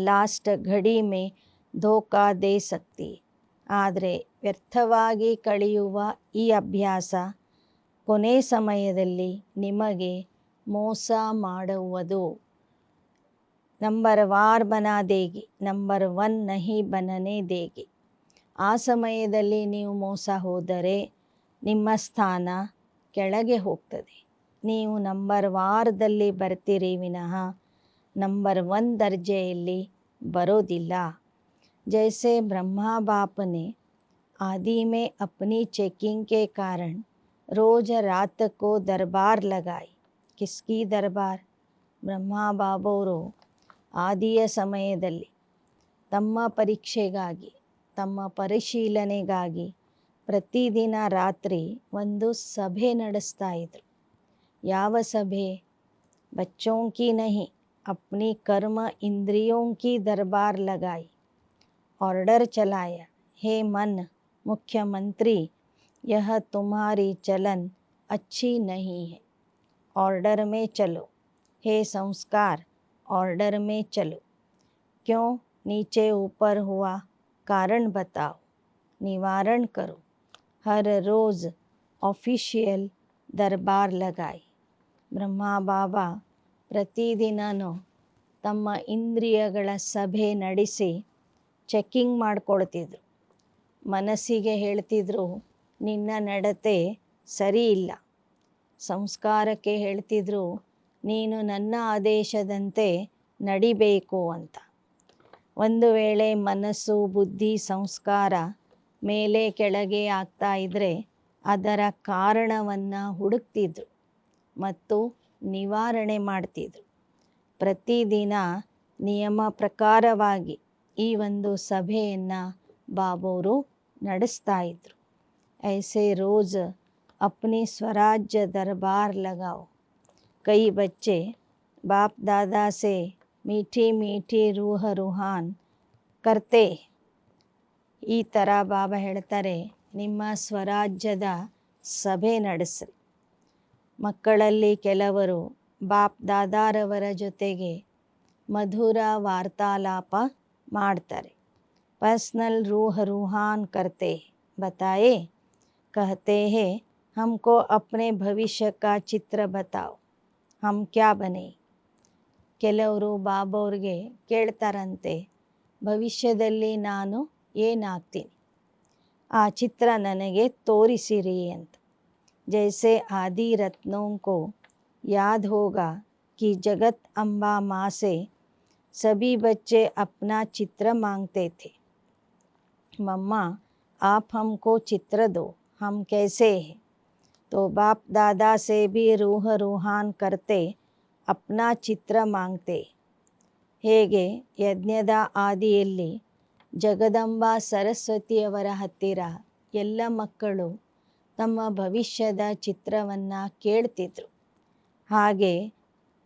Speaker 1: लास्ट घड़ी में धोखा दे सकती. ಆದರೆ ವ್ಯರ್ಥವಾಗಿ ಕಳೆಯುವ ಈ ಅಭ್ಯಾಸ ಕೊನೆ ಸಮಯದಲ್ಲಿ ನಿಮಗೆ ಮೋಸ ಮಾಡುವುದು. ನಂಬರ್ ವಾರ್ ಬನಾ ದೇಗಿ, ನಂಬರ್ 1 ನಹಿ ಬನನೆ ದೇಗಿ. ಆ ಸಮಯದಲ್ಲಿ ನೀವು ಮೋಸ ಹೋದರೆ ನಿಮ್ಮ ಸ್ಥಾನ ಕೆಳಗೆ ಹೋಗ್ತದೆ. ನೀವು ನಂಬರ್ ವಾರದಲ್ಲಿ ಬರ್ತೀರಿ ವಿನಃ ನಂಬರ್ 1 ದರ್ಜೆಯಲ್ಲಿ ಬರೋದಿಲ್ಲ. जैसे ब्रह्मा बाप ने आदि में अपनी चेकिंग के कारण रोज रात को दरबार लगाई. किसकी दरबार? ಬ್ರಹ್ಮ ಬಾಬೋರು ಆದಿಯ ಸಮಯದಲ್ಲಿ ತಮ್ಮ ಪರೀಕ್ಷೆಗಾಗಿ, ತಮ್ಮ ಪರಿಶೀಲನೆಗಾಗಿ ಪ್ರತಿದಿನ ರಾತ್ರಿ ಒಂದು ಸಭೆ ನಡೆಸ್ತಾ ಇದ್ರು. ಯಾವ ಸಭೆ? बच्चों की नहीं, अपनी कर्म इंद्रियों की दरबार लगाई. ऑर्डर चलाया, हे मन मुख्यमंत्री, यह तुम्हारी चलन अच्छी नहीं है, ऑर्डर में चलो। हे संस्कार, ऑर्डर में चलो। क्यों नीचे ऊपर हुआ, कारण बताओ, निवारण करो। हर रोज़ ऑफिशियल दरबार लगाई। ಬ್ರಹ್ಮ ಬಾಬಾ ಪ್ರತಿದಿನವೂ ತಮ್ಮ ಇಂದ್ರಿಯಗಳ ಸಭೆ ನಡೆಸಿ ಚೆಕ್ಕಿಂಗ್ ಮಾಡ್ಕೊಳ್ತಿದ್ರು. ಮನಸ್ಸಿಗೆ ಹೇಳ್ತಿದ್ರು, ನಿನ್ನ ನಡತೆ ಸರಿ ಇಲ್ಲ. ಸಂಸ್ಕಾರಕ್ಕೆ ಹೇಳ್ತಿದ್ರು, ನೀನು ನನ್ನ ಆದೇಶದಂತೆ ನಡಿಬೇಕು ಅಂತ. ಒಂದು ವೇಳೆ ಮನಸ್ಸು, ಬುದ್ಧಿ, ಸಂಸ್ಕಾರ ಮೇಲೆ ಕೆಳಗೆ ಆಗ್ತಾ ಇದ್ದರೆ ಅದರ ಕಾರಣವನ್ನು ಹುಡುಕ್ತಿದ್ರು ಮತ್ತು ನಿವಾರಣೆ ಮಾಡ್ತಿದ್ರು. ಪ್ರತಿದಿನ ನಿಯಮ ಪ್ರಕಾರವಾಗಿ ಈ ಒಂದು ಸಭೆಯನ್ನು ಬಾಬೋರು ನಡೆಸ್ತಾ ಇದ್ರು. ऐसे रोज़ अपनी स्वराज्य दरबार लगाओ। कई बच्चे बाप दादा से मीठी मीठी रूह रूहान करते. ಈ ಥರ ಬಾಬಾ ಹೇಳ್ತಾರೆ, ನಿಮ್ಮ ಸ್ವರಾಜ್ಯದ ಸಭೆ ನಡೆಸ್ರಿ. ಮಕ್ಕಳಲ್ಲಿ ಕೆಲವರು ಬಾಪ್ ದಾದಾರವರ ಜೊತೆಗೆ ಮಧುರ ವಾರ್ತಾಲಾಪ ಮಾಡ್ತಾರೆ. पर्सनल रूह रूहान करते बताए, कहते हैं हमको अपने भविष्य का चित्र बताओ, हम क्या बने. ಕೆಲವರು ಬಾಬೋರ್ಗೆ ಕೇಳ್ತಾರಂತೆ, ಭವಿಷ್ಯದಲ್ಲಿ ನಾನು ಏನಾಗ್ತೀನಿ, ಆ ಚಿತ್ರ ನನಗೆ ತೋರಿಸಿರಿ ಅಂತ. जैसे आदि रत्नों को याद होगा कि जगत अम्बा माँ से सभी बच्चे अपना चित्र मांगते थे. मम्मा आप हमको चित्र दो, हम कैसे हैं. तो बाप दादा से भी रूह रूहान करते अपना ಚಿತ್ರ ಮಾಂಗ್ತೆ. ಹೇಗೆ ಯಜ್ಞದ ಆದಿಯಲ್ಲಿ ಜಗದಂಬ ಸರಸ್ವತಿಯವರ ಹತ್ತಿರ ಎಲ್ಲ ಮಕ್ಕಳು ತಮ್ಮ ಭವಿಷ್ಯದ ಚಿತ್ರವನ್ನು ಕೇಳ್ತಿದ್ರು, ಹಾಗೆ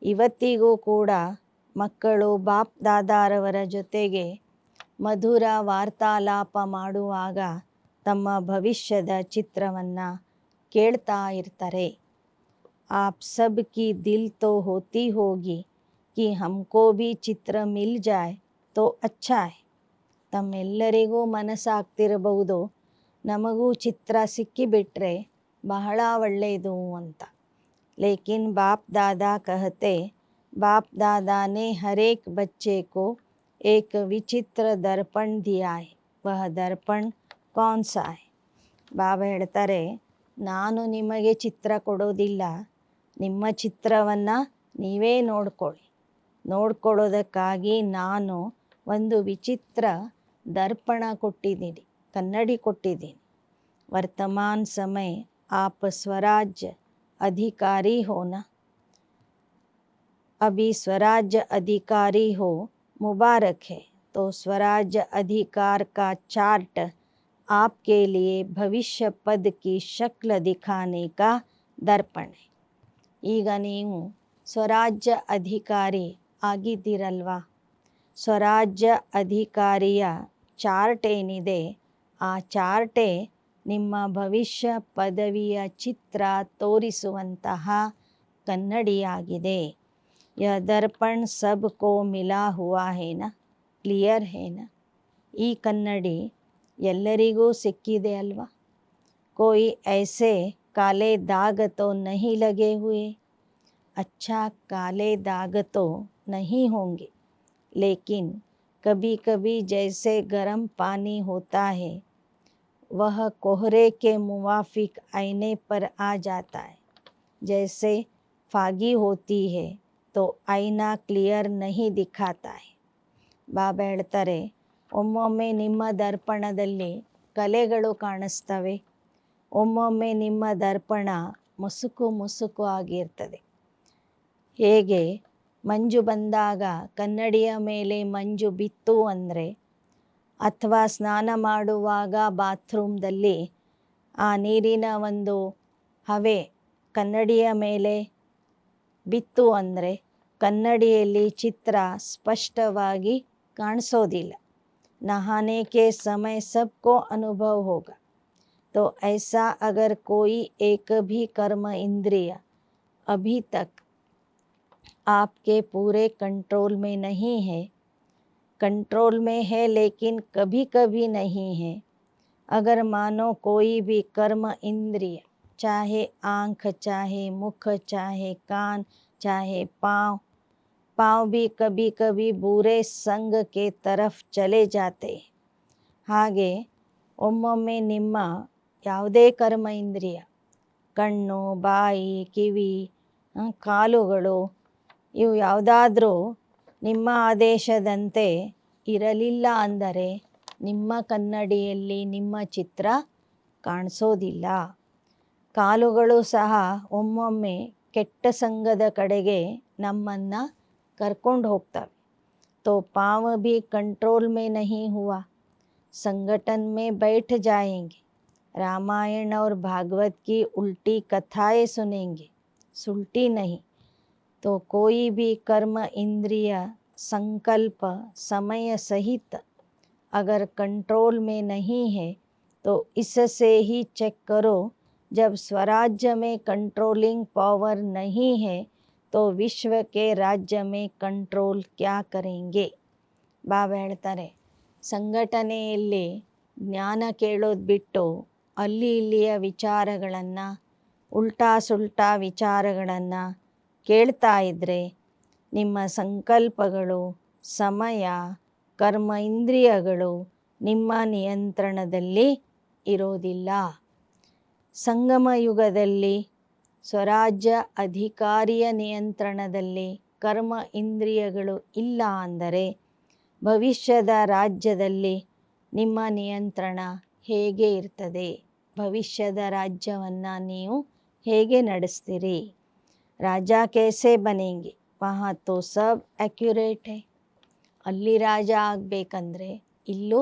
Speaker 1: ಇವತ್ತಿಗೂ ಕೂಡ ಮಕ್ಕಳು ಬಾಪ್ ದಾದಾರವರ ಜೊತೆಗೆ ಮಧುರ ವಾರ್ತಾಲಾಪ ಮಾಡುವಾಗ ತಮ್ಮ ಭವಿಷ್ಯದ ಚಿತ್ರವನ್ನು ಕೇಳ್ತಾ ಇರ್ತಾರೆ. आप सब की दिल तो होती होगी कि हमको भी ಚಿತ್ರ ಮಿಲ್ ಜಾಯ್ ತೋ ಅಚ್ಚಾ ಹೈ. ತಮ್ಮೆಲ್ಲರಿಗೂ ಮನಸ್ಸಾಗ್ತಿರಬಹುದು, ನಮಗೂ ಚಿತ್ರ ಸಿಕ್ಕಿಬಿಟ್ರೆ ಬಹಳ ಒಳ್ಳೆಯದು ಅಂತ. ಲೇಕಿನ್ ಬಾಪ್ ದಾದಾ ಕಹತೆ, बाप दादा ने हर एक बच्चे को एक विचित्र दर्पण दिया है, वह दर्पण कौन सा है. ಬಾಬಾ ಹೇಳ್ತಾರೆ, ನಾನು ನಿಮಗೆ ಚಿತ್ರ ಕೊಡೋದಿಲ್ಲ, ನಿಮ್ಮ ಚಿತ್ರವನ್ನು ನೀವೇ ನೋಡ್ಕೊಳ್ಳೋದಕ್ಕಾಗಿ ನಾನು ಒಂದು ವಿಚಿತ್ರ ದರ್ಪಣ ಕೊಟ್ಟಿದ್ದೀನಿ, ಕನ್ನಡಿ ಕೊಟ್ಟಿದ್ದೀನಿ. ವರ್ತಮಾನ ಸಮಯ आप स्वराज्य अधिकारी हो ना. अभी स्वराज्य अधिकारी हो, मुबारक है. तो स्वराज्य अधिकार का चार्ट आपके लिए भविष्य पद की शक्ल दिखाने का दर्पण है. ಈಗ ನೀವು ಸ್ವರಾಜ್ಯ ಅಧಿಕಾರಿ ಆಗಿದ್ದೀರಲ್ವಾ, ಸ್ವರಾಜ್ಯ ಅಧಿಕಾರಿಯ ಚಾರ್ಟ್ ಏನಿದೆ, ಆ ಚಾರ್ಟೇ ನಿಮ್ಮ ಭವಿಷ್ಯ ಪದವಿಯ ಚಿತ್ರ ತೋರಿಸುವಂತಹ ಕನ್ನಡಿಯಾಗಿದೆ. यह दर्पण सबको मिला हुआ है ना, क्लियर है ना. ಈ ಕನ್ನಡಿ ಎಲ್ಲರಿಗೂ ಸಿಕ್ಕಿದೆ ಅಲ್ವಾ. कोई ऐसे काले दाग तो नहीं लगे हुए. अच्छा, काले दाग तो नहीं होंगे, लेकिन कभी कभी जैसे गर्म पानी होता है वह कोहरे के मुवाफिक आईने पर आ जाता है. जैसे फागी होती है तो आईना क्लियर नहीं दिखाता है. ಬಾಬಾ ಹೇಳ್ತಾರೆ, ಒಮ್ಮೊಮ್ಮೆ ನಿಮ್ಮ ದರ್ಪಣದಲ್ಲಿ ಕಲೆಗಳು ಕಾಣಿಸ್ತವೆ, ಒಮ್ಮೊಮ್ಮೆ ನಿಮ್ಮ ದರ್ಪಣ ಮುಸುಕು ಆಗಿರ್ತದೆ. ಹೇಗೆ ಮಂಜು ಬಂದಾಗ ಕನ್ನಡಿಯ ಮೇಲೆ ಮಂಜು ಬಿತ್ತು ಅಂದರೆ, ಅಥವಾ ಸ್ನಾನ ಮಾಡುವಾಗ ಬಾತ್ರೂಮ್ದಲ್ಲಿ ಆ ನೀರಿನ ಒಂದು ಹವೆ ಕನ್ನಡಿಯ ಮೇಲೆ ಬಿತ್ತು ಅಂದರೆ ಕನ್ನಡಿಯಲ್ಲಿ ಚಿತ್ರ ಸ್ಪಷ್ಟವಾಗಿ ಕಾಣಿಸೋದಿಲ್ಲ. ನಹಾನೆ ಕೆ ಸಮಯ ಸಬ್ಕೋ ಅನುಭವ ಹೋಗ. तो ऐसा अगर कोई एक भी कर्म इंद्रिय अभी तक आपके पूरे कंट्रोल में नहीं है, कंट्रोल में है लेकिन कभी कभी नहीं है, अगर मानो कोई भी कर्म इंद्रिय, चाहे आँख, चाहे मुख, चाहे कान, चाहे पाँव भी कभी कभी बुरे संग के तरफ चले जाते, ಹಾಗೆ ಒಮ್ಮೊಮ್ಮೆ ನಿಮ್ಮ ಯಾವುದೇ ಕರ್ಮ ಇಂದ್ರಿಯ, ಕಣ್ಣು, ಬಾಯಿ, ಕಿವಿ, ಕಾಲುಗಳು, ಇವು ಯಾವುದಾದ್ರೂ ನಿಮ್ಮ ಆದೇಶದಂತೆ ಇರಲಿಲ್ಲ ಅಂದರೆ ನಿಮ್ಮ ಕನ್ನಡಿಯಲ್ಲಿ ನಿಮ್ಮ ಚಿತ್ರ ಕಾಣಿಸೋದಿಲ್ಲ. ಕಾಲುಗಳು ಸಹ ಒಮ್ಮೊಮ್ಮೆ ಕೆಟ್ಟ ಸಂಗದ ಕಡೆಗೆ ನಮ್ಮನ್ನು ಕರ್ಕೊಂಡು ಹೋಗ್ತವೆ. तो पाँव भी कंट्रोल में नहीं हुआ, संगठन में बैठ जाएंगे, रामायण और भागवत की उल्टी कथाएं सुनेंगे, सुलटी नहीं. तो कोई भी कर्म इंद्रिय संकल्प समय सहित अगर कंट्रोल में नहीं है तो इससे ही चेक करो. जब स्वराज्य में कंट्रोलिंग पावर नहीं है तो विश्व के राज्य में कंट्रोल क्या करेंगे. ಬಾಬಾ ಹೇಳ್ತಾರೆ, ಸಂಘಟನೆಯಲ್ಲಿ ಜ್ಞಾನ ಕೇಳೋದು ಬಿಟ್ಟು ಅಲ್ಲಿ ಇಲ್ಲಿಯ ವಿಚಾರಗಳನ್ನು, ಉಲ್ಟಾ ಸುಲ್ಟಾ ವಿಚಾರಗಳನ್ನು ಕೇಳ್ತಾ ಇದ್ದರೆ ನಿಮ್ಮ ಸಂಕಲ್ಪಗಳು, ಸಮಯ, ಕರ್ಮ ಇಂದ್ರಿಯಗಳು ನಿಮ್ಮ ನಿಯಂತ್ರಣದಲ್ಲಿ ಇರೋದಿಲ್ಲ. ಸಂಗಮ ಯುಗದಲ್ಲಿ ಸ್ವರಾಜ್ಯ ಅಧಿಕಾರಿಯ ನಿಯಂತ್ರಣದಲ್ಲಿ ಕರ್ಮ ಇಂದ್ರಿಯಗಳು ಇಲ್ಲ ಅಂದರೆ ಭವಿಷ್ಯದ ರಾಜ್ಯದಲ್ಲಿ ನಿಮ್ಮ ನಿಯಂತ್ರಣ ಹೇಗೆ ಇರ್ತದೆ? ಭವಿಷ್ಯದ ರಾಜ್ಯವನ್ನು ನೀವು ಹೇಗೆ ನಡೆಸ್ತೀರಿ? ರಾಜ कैसे बनेंगे? वहाँ तो सब एक्यूरेट है. ಅಲ್ಲಿ ರಾಜ ಆಗಬೇಕಂದ್ರೆ ಇಲ್ಲೂ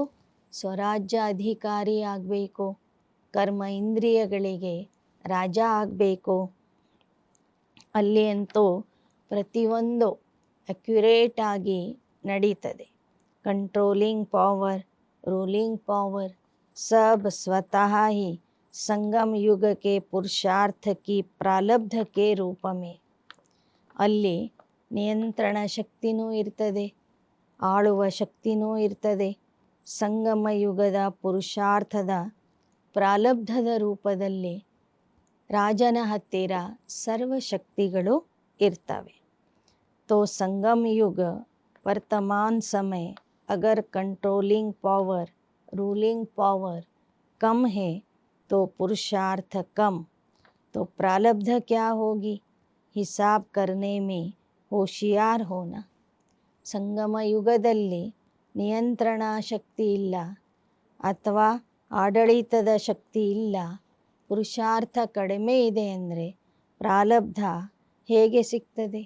Speaker 1: ಸ್ವರಾಜ್ಯ ಅಧಿಕಾರಿ ಆಗಬೇಕು, ಕರ್ಮ ಇಂದ್ರಿಯಗಳಿಗೆ ರಾಜ ಆಗಬೇಕು. ಅಲ್ಲಿ ಅಂತೂ ಪ್ರತಿಯೊಂದು ಅಕ್ಯುರೇಟ್ ಆಗಿ ನಡೀತದೆ. कंट्रोलिंग पावर, रूलिंग पावर सब स्वतः ही संगम युग के पुरुषार्थ की प्रारब्ध के रूप में. ಅಲ್ಲಿ ನಿಯಂತ್ರಣ ಶಕ್ತಿನೂ ಇರ್ತದೆ, ಆಳುವ ಶಕ್ತಿನೂ ಇರ್ತದೆ. ಸಂಗಮ ಯುಗದ ಪುರುಷಾರ್ಥದ ಪ್ರಾರಬ್ಧದ ರೂಪದಲ್ಲಿ ರಾಜನ ಹತ್ತಿರ ಸರ್ವಶಕ್ತಿಗಳು ಇರ್ತವೆ. तो संगम युग वर्तमान समय अगर कंट्रोलिंग पावर, रूलिंग पावर कम है तो पुरुषार्थ कम, तो प्रारब्ध क्या होगी? हिसाब करने में होशियार होना. ಸಂಗಮ ಯುಗದಲ್ಲಿ ನಿಯಂತ್ರಣ ಶಕ್ತಿ ಇಲ್ಲ ಅಥವಾ ಆಡಳಿತದ ಶಕ್ತಿ ಇಲ್ಲ, ಪುರುಷಾರ್ಥ ಕಡಿಮೆ ಇದೆ ಅಂದರೆ ಪ್ರಾರಬ್ಧ ಹೇಗೆ ಸಿಗ್ತದೆ?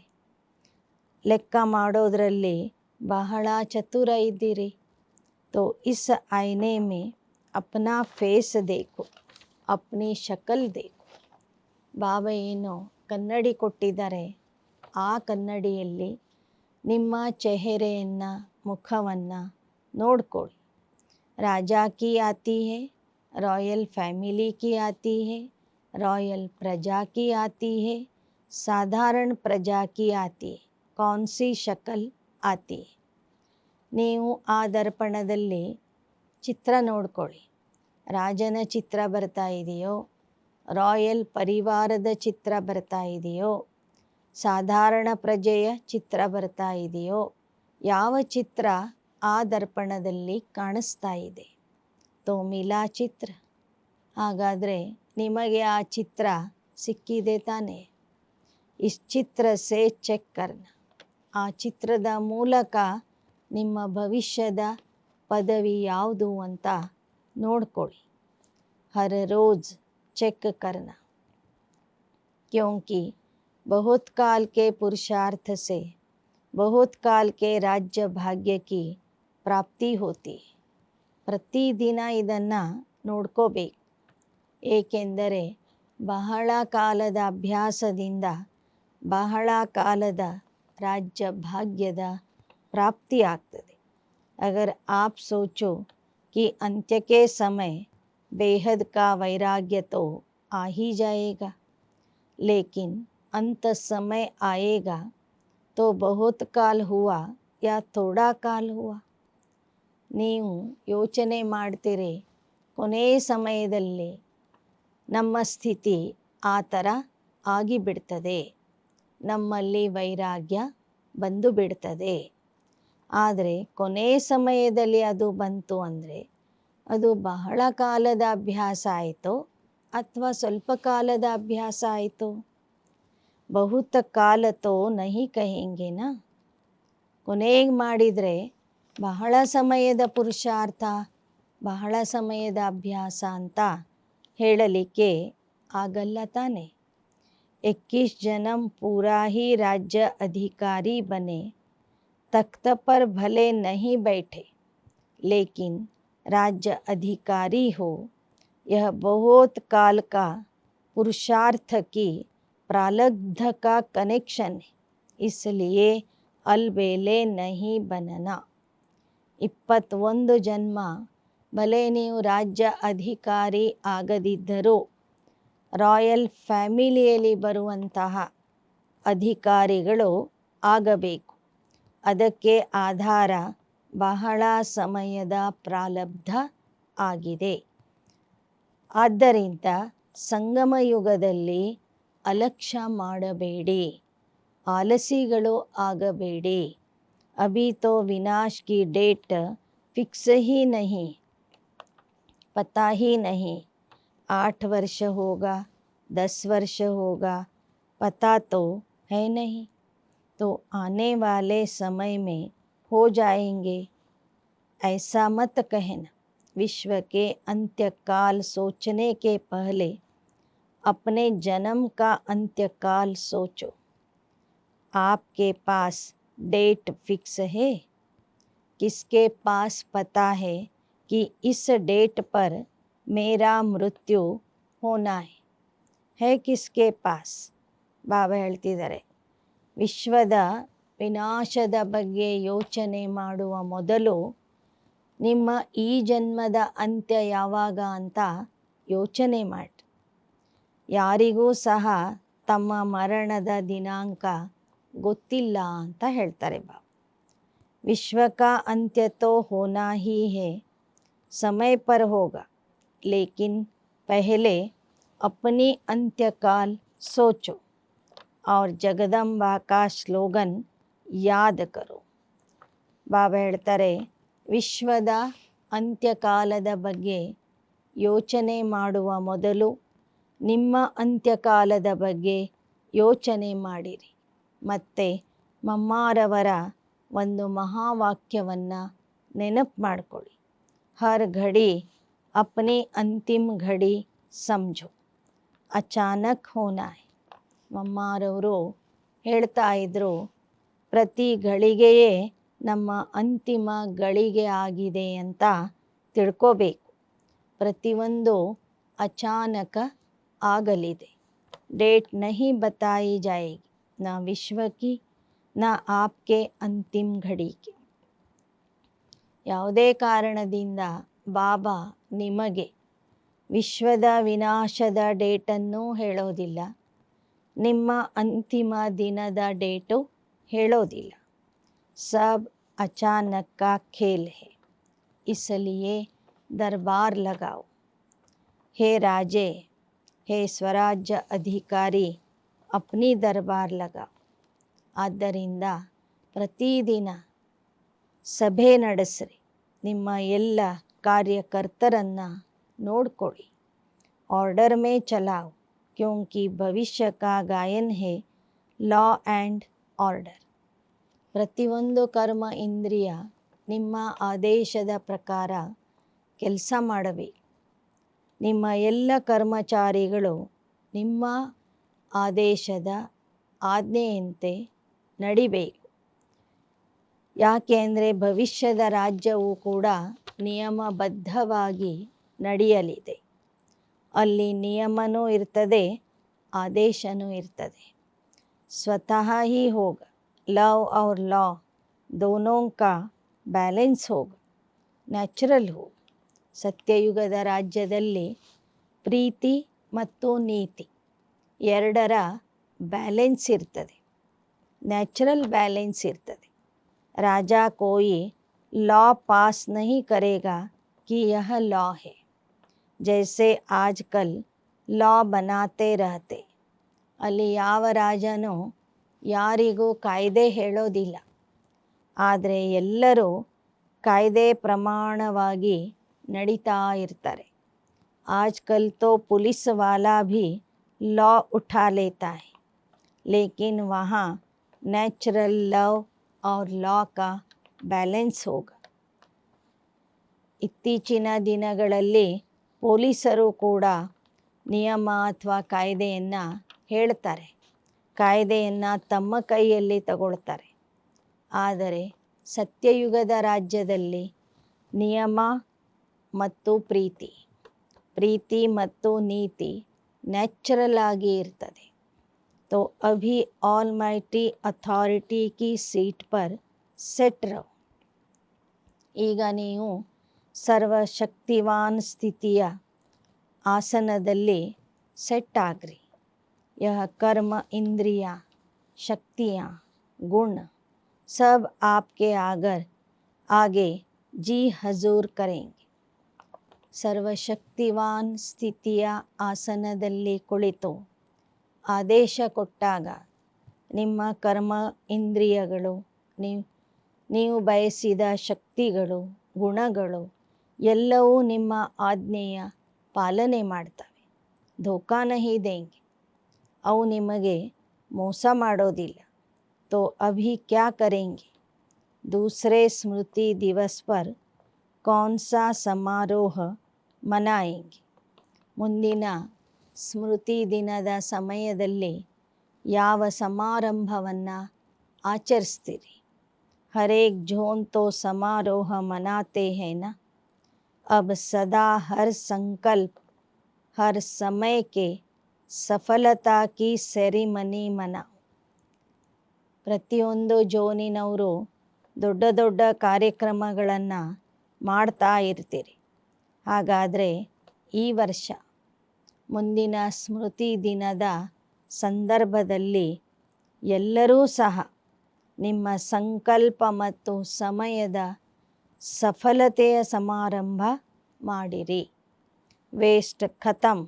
Speaker 1: ಲೆಕ್ಕ ಮಾಡೋದರಲ್ಲಿ ಬಹಳ ಚತುರ ಇದ್ದೀರಿ. तो इस आईने में अपना फेस देखो, अपनी शक्ल देखो. ಬಾಬಾ ಏನು ಕನ್ನಡಿ ಕೊಟ್ಟಿದ್ದಾರೆ, ಆ ಕನ್ನಡಿಯಲ್ಲಿ ನಿಮ್ಮ ಚೆಹರೆಯನ್ನು, ಮುಖವನ್ನು ನೋಡ್ಕೊಳ್ಳಿ. राजा की आती है, रॉयल फैमिली की आती है, रॉयल प्रजा की आती है, साधारण प्रजा की आती है. कौन सी शक्ल आती है? ನೀವು ಆ ದರ್ಪಣದಲ್ಲಿ ಚಿತ್ರ ನೋಡ್ಕೊಳ್ಳಿ. ರಾಜನ ಚಿತ್ರ ಬರ್ತಾ ಇದೆಯೋ, ರಾಯಲ್ ಪರಿವಾರದ ಚಿತ್ರ ಬರ್ತಾ ಇದೆಯೋ, ಸಾಧಾರಣ ಪ್ರಜೆಯ ಚಿತ್ರ ಬರ್ತಾ ಇದೆಯೋ, ಯಾವ ಚಿತ್ರ ಆ ದರ್ಪಣದಲ್ಲಿ ಕಾಣಿಸ್ತಾ ಇದೆ? ತೋ ಮಿಲಾ ಚಿತ್ರ. ಹಾಗಾದರೆ ನಿಮಗೆ ಆ ಚಿತ್ರ ಸಿಕ್ಕಿದೆ ತಾನೆ? ಇಸ್ ಚಿತ್ರ ಸೇ ಚೆಕ್ ಕರ್ನ. ಆ ಚಿತ್ರದ ಮೂಲಕ ನಿಮ್ಮ ಭವಿಷ್ಯದ ಪದವಿ ಯಾವುದು ಅಂತ ನೋಡ್ಕೊಳ್ಳಿ. हर रोज चेक करना, क्योंकि बहुत काल के पुरुषार्थ से बहुत काल के राज्य भाग्य की ಪ್ರಾಪ್ತಿ ಹೋತಿ. ಪ್ರತಿದಿನ ಇದನ್ನು ನೋಡ್ಕೋಬೇಕು. ಏಕೆಂದರೆ ಬಹಳ ಕಾಲದ ಅಭ್ಯಾಸದಿಂದ ಬಹಳ ಕಾಲದ राज्य भाग्यದ प्राप्ति ಆಗ್ತದೆ. अगर आप सोचो कि अंत्य के समय बेहद का वैराग्य तो आ ही जाएगा, लेकिन अंत समय आएगा तो बहुत काल हुआ या थोड़ा ಕಾಲ हुआ. ನೀವು ಯೋಚನೆ ಮಾಡ್ತೀರಿ, ಕೊನೆ ಸಮಯದಲ್ಲಿ ನಮ್ಮ ಸ್ಥಿತಿ ಆ ಥರ ಆಗಿಬಿಡ್ತದೆ, ನಮ್ಮಲ್ಲಿ ವೈರಾಗ್ಯ ಬಂದು ಬಿಡ್ತದೆ. ಆದರೆ ಕೊನೆ ಸಮಯದಲ್ಲಿ ಅದು ಬಂತು ಅಂದರೆ ಅದು ಬಹಳ ಕಾಲದ ಅಭ್ಯಾಸ ಆಯಿತು ಅಥವಾ ಸ್ವಲ್ಪ ಕಾಲದ ಅಭ್ಯಾಸ ಆಯಿತು. ಬಹುತ ಕಾಲ ತೋ ನಹಿ ಕಹೆಂಗೆ ನಾ. ಕೊನೆಗೆ ಮಾಡಿದರೆ ಬಹಳ ಸಮಯದ ಪುರುಷಾರ್ಥ, ಬಹಳ ಸಮಯದ ಅಭ್ಯಾಸ ಅಂತ ಹೇಳಲಿಕ್ಕೆ ಆಗಲ್ಲ ತಾನೆ. 21 जन्म पूरा ही राज्य अधिकारी बने, तख्त पर भले नहीं बैठे, लेकिन राज्य अधिकारी हो, यह बहुत काल का पुरुषार्थ की प्रारब्ध का कनेक्शन है, इसलिए अलबेले नहीं बनना. 21 ಜನ್ಮ ಭಲೆ ನೀವು ರಾಜ್ಯ ಅಧಿಕಾರಿ ಆಗದಿದ್ದರೂ ರಾಯಲ್ ಫ್ಯಾಮಿಲಿಯಲ್ಲಿ ಬರುವಂತಹ ಅಧಿಕಾರಿಗಳು ಆಗಬೇಕು. ಅದಕ್ಕೆ ಆಧಾರ ಬಹಳ ಸಮಯದ ಪ್ರಾರಬ್ಧ ಆಗಿದೆ. ಆದ್ದರಿಂದ ಸಂಗಮ ಯುಗದಲ್ಲಿ ಅಲಕ್ಷ್ಯ ಮಾಡಬೇಡಿ, ಆಲಸಿಗಳು ಆಗಬೇಡಿ. ಅಭಿ ತೋ ವಿನಾಶ್ ಕಿ ಡೇಟ್ ಫಿಕ್ಸ್ ही नहीं, पता ही नहीं 8 वर्ष होगा, 10 वर्ष होगा, पता तो है नहीं, तो आने वाले समय में हो जाएंगे, ऐसा मत कहना. विश्व के अंत्यकाल सोचने के पहले अपने जन्म का अंत्यकाल सोचो. आपके पास डेट फिक्स है? किसके पास पता है कि इस डेट पर मेरा ಮೃತ್ಯು ಹೋನಾ ಹೈ ಕಿಸ್ಕೆ ಪಾಸ್. ಬಾಬಾ ಹೇಳ್ತಿದ್ದಾರೆ, ವಿಶ್ವದ ವಿನಾಶದ ಬಗ್ಗೆ ಯೋಚನೆ ಮಾಡುವ ಮೊದಲು ನಿಮ್ಮ ಈ ಜನ್ಮದ ಅಂತ್ಯ ಯಾವಾಗ ಅಂತ ಯೋಚನೆ ಮಾಡಿ. ಯಾರಿಗೂ ಸಹ ತಮ್ಮ ಮರಣದ ದಿನಾಂಕ ಗೊತ್ತಿಲ್ಲ ಅಂತ ಹೇಳ್ತಾರೆ ಬಾಬಾ. विश्व का अंत्य तो होना ही है, समय पर होगा, लेकिन पहले अपनी अंत्यकाल सोचो और जगदंबा का स्लोगन याद करो. ಬಾಬಾ ಹೇಳ್ತಾರೆ, ವಿಶ್ವದ ಅಂತ್ಯಕಾಲದ ಬಗ್ಗೆ ಯೋಚನೆ ಮಾಡುವ ಮೊದಲು ನಿಮ್ಮ ಅಂತ್ಯಕಾಲದ ಬಗ್ಗೆ ಯೋಚನೆ ಮಾಡಿರಿ. ಮತ್ತು ಮಮ್ಮಾರವರ ಒಂದು ಮಹಾವಾಕ್ಯವನ್ನು ನೆನಪು ಮಾಡಿಕೊಳ್ಳಿ. ಹರ್ ಘಡಿ ಅಪ್ನಿ ಅಂತಿಮ ಘಡಿ ಸಮझो, ಅಚಾನಕ್ ಹೋನಾ ಹೈ. ಮಮ್ಮಾರವರು ಹೇಳ್ತಾ ಇದ್ದರು, ಪ್ರತಿ ಘಳಿಗೆಯೇ ನಮ್ಮ ಅಂತಿಮ ಗಳಿಗೆ ಆಗಿದೆ ಅಂತ ತಿಳ್ಕೋಬೇಕು. ಪ್ರತಿಯೊಂದು ಅಚಾನಕ ಆಗಲಿದೆ. ಡೇಟ್ ನಹಿ ಬತಾಯಿ ಜಾಯೇಗಿ, ನಾ ವಿಶ್ವಕಿ ನಾ ಆಪ್ಕೆ ಅಂತಿಮ ಘಡಿಗೆ. ಯಾವುದೇ ಕಾರಣದಿಂದ ಬಾಬಾ ನಿಮಗೆ ವಿಶ್ವದ ವಿನಾಶದ ಡೇಟನ್ನು ಹೇಳೋದಿಲ್ಲ, ನಿಮ್ಮ ಅಂತಿಮ ದಿನದ ಡೇಟು ಹೇಳೋದಿಲ್ಲ. सब अचानक का खेल है, इसलिए दरबार लगाओ. हे राजे, हे स्वराज्य अधिकारी, अपनी दरबार लगाओ. ಆದ್ದರಿಂದ ಪ್ರತಿದಿನ ಸಭೆ ನಡೆಸ್ರಿ, ನಿಮ್ಮ ಎಲ್ಲ ಕಾರ್ಯಕರ್ತರನ್ನು ನೋಡ್ಕೊಳ್ಳಿ. ಆರ್ಡರ್ ಮೇ ಚಲಾओ, क्योंकि ಭವಿಷ್ಯ का गायन है लॉ ಆ್ಯಂಡ್ ಆರ್ಡರ್. ಪ್ರತಿಯೊಂದು ಕರ್ಮ ಇಂದ್ರಿಯ ನಿಮ್ಮ ಆದೇಶದ ಪ್ರಕಾರ ಕೆಲಸ ಮಾಡಬೇಕು. ನಿಮ್ಮ ಎಲ್ಲ ಕರ್ಮಚಾರಿಗಳು ನಿಮ್ಮ ಆದೇಶದ ಆಜ್ಞೆಯಂತೆ ನಡಿಬೇಕು. ಯಾಕೆ ಅಂದರೆ ಭವಿಷ್ಯದ ರಾಜ್ಯವು ಕೂಡ ನಿಯಮಬದ್ಧವಾಗಿ ನಡೆಯಲಿದೆ. ಅಲ್ಲಿ ನಿಯಮನೂ ಇರ್ತದೆ, ಆದೇಶನೂ ಇರ್ತದೆ. ಸ್ವತಃ ही होगा, लव और लॉ दोनों का बैलेंस होगा, नेचुरल होगा. ಸತ್ಯಯುಗದ ರಾಜ್ಯದಲ್ಲಿ ಪ್ರೀತಿ ಮತ್ತು ನೀತಿ ಎರಡರ ಬ್ಯಾಲೆನ್ಸ್ ಇರ್ತದೆ, ನ್ಯಾಚುರಲ್ ಬ್ಯಾಲೆನ್ಸ್ ಇರ್ತದೆ. ರಾಜಾ ಕೋಯಿ लॉ पास नहीं करेगा कि यह लॉ है, जैसे आजकल लॉ बनाते रहते. ಅಲ್ಲಿ ಯಾವ ರಾಜನೂ ಯಾರಿಗೂ ಕಾಯ್ದೆ ಹೇಳೋದಿಲ್ಲ, ಆದರೆ ಎಲ್ಲರೂ ಕಾಯ್ದೆ ಪ್ರಮಾಣವಾಗಿ ನಡೀತಾ ಇರ್ತಾರೆ. आजकल तो पुलिस वाला भी लॉ उठा लेता है, लेकिन वहाँ नेचुरल लव और लॉ का ಬ್ಯಾಲೆನ್ಸ್ ಹೋಗ. ಇತ್ತೀಚಿನ ದಿನಗಳಲ್ಲಿ ಪೊಲೀಸರು ಕೂಡ ನಿಯಮ ಅಥವಾ ಕಾಯ್ದೆಯನ್ನು ಹೇಳ್ತಾರೆ, ಕಾಯ್ದೆಯನ್ನು ತಮ್ಮ ಕೈಯಲ್ಲಿ ತಗೊಳ್ತಾರೆ. ಆದರೆ ಸತ್ಯಯುಗದ ರಾಜ್ಯದಲ್ಲಿ ನಿಯಮ ಮತ್ತು ಪ್ರೀತಿ ಮತ್ತು ನೀತಿ ನ್ಯಾಚುರಲ್ ಆಗಿ ಇರ್ತದೆ. तो अभी ऑलमाइटी अथॉरिटी की सीट पर सेट रहो. ಈಗ ನೀವು ಸರ್ವಶಕ್ತಿವಾನ್ ಸ್ಥಿತಿಯ ಆಸನದಲ್ಲಿ ಸೆಟ್ ಆಗ್ರಿ. यह कर्म इंद्रिया शक्तियाँ गुण सब आपके आगे जी हजूर करेंगे. ಸರ್ವಶಕ್ತಿವಾನ್ ಸ್ಥಿತಿಯ ಆಸನದಲ್ಲಿ ಕುಳಿತು ಆದೇಶ ಕೊಟ್ಟಾಗ ನಿಮ್ಮ ಕರ್ಮ ಇಂದ್ರಿಯಗಳು, ನೀವು ಬಯಸಿದ ಶಕ್ತಿಗಳು, ಗುಣಗಳು ಎಲ್ಲವೂ ನಿಮ್ಮ ಆಜ್ಞೆಯ ಪಾಲನೆ ಮಾಡ್ತವೆ. ಧೋಕಾ ನಹಿ ದೇಂಗೆ, ಅವು ನಿಮಗೆ ಮೋಸ ಮಾಡೋದಿಲ್ಲ. तो अभी क्या करेंगे? दूसरे स्मृति दिवस पर कौन सा समारोह मनाएंगे? ಮುಂದಿನ ಸ್ಮೃತಿ ದಿನದ ಸಮಯದಲ್ಲಿ ಯಾವ ಸಮಾರಂಭವನ್ನು ಆಚರಿಸ್ತೀರಿ? हर एक जोन तो समारोह मनाते हैं ना. अब सदा हर संकल्प हर समय के सफलता की सेरेमनी मनाओ. ಪ್ರತಿಯೊಂದು ಜೋನಿನವರು ದೊಡ್ಡ ದೊಡ್ಡ ಕಾರ್ಯಕ್ರಮಗಳನ್ನು ಮಾಡ್ತಾ ಇರ್ತೀರಿ. ಹಾಗಾದರೆ ಈ ವರ್ಷ ಮುಂದಿನ ಸ್ಮೃತಿ ದಿನದ ಸಂದರ್ಭದಲ್ಲಿ ಎಲ್ಲರೂ ಸಹ ನಿಮ್ಮ ಸಂಕಲ್ಪ ಮತ್ತು ಸಮಯದ ಸಫಲತೆಯ ಸಮಾರಂಭ ಮಾಡಿರಿ. वेस्ट खत्म,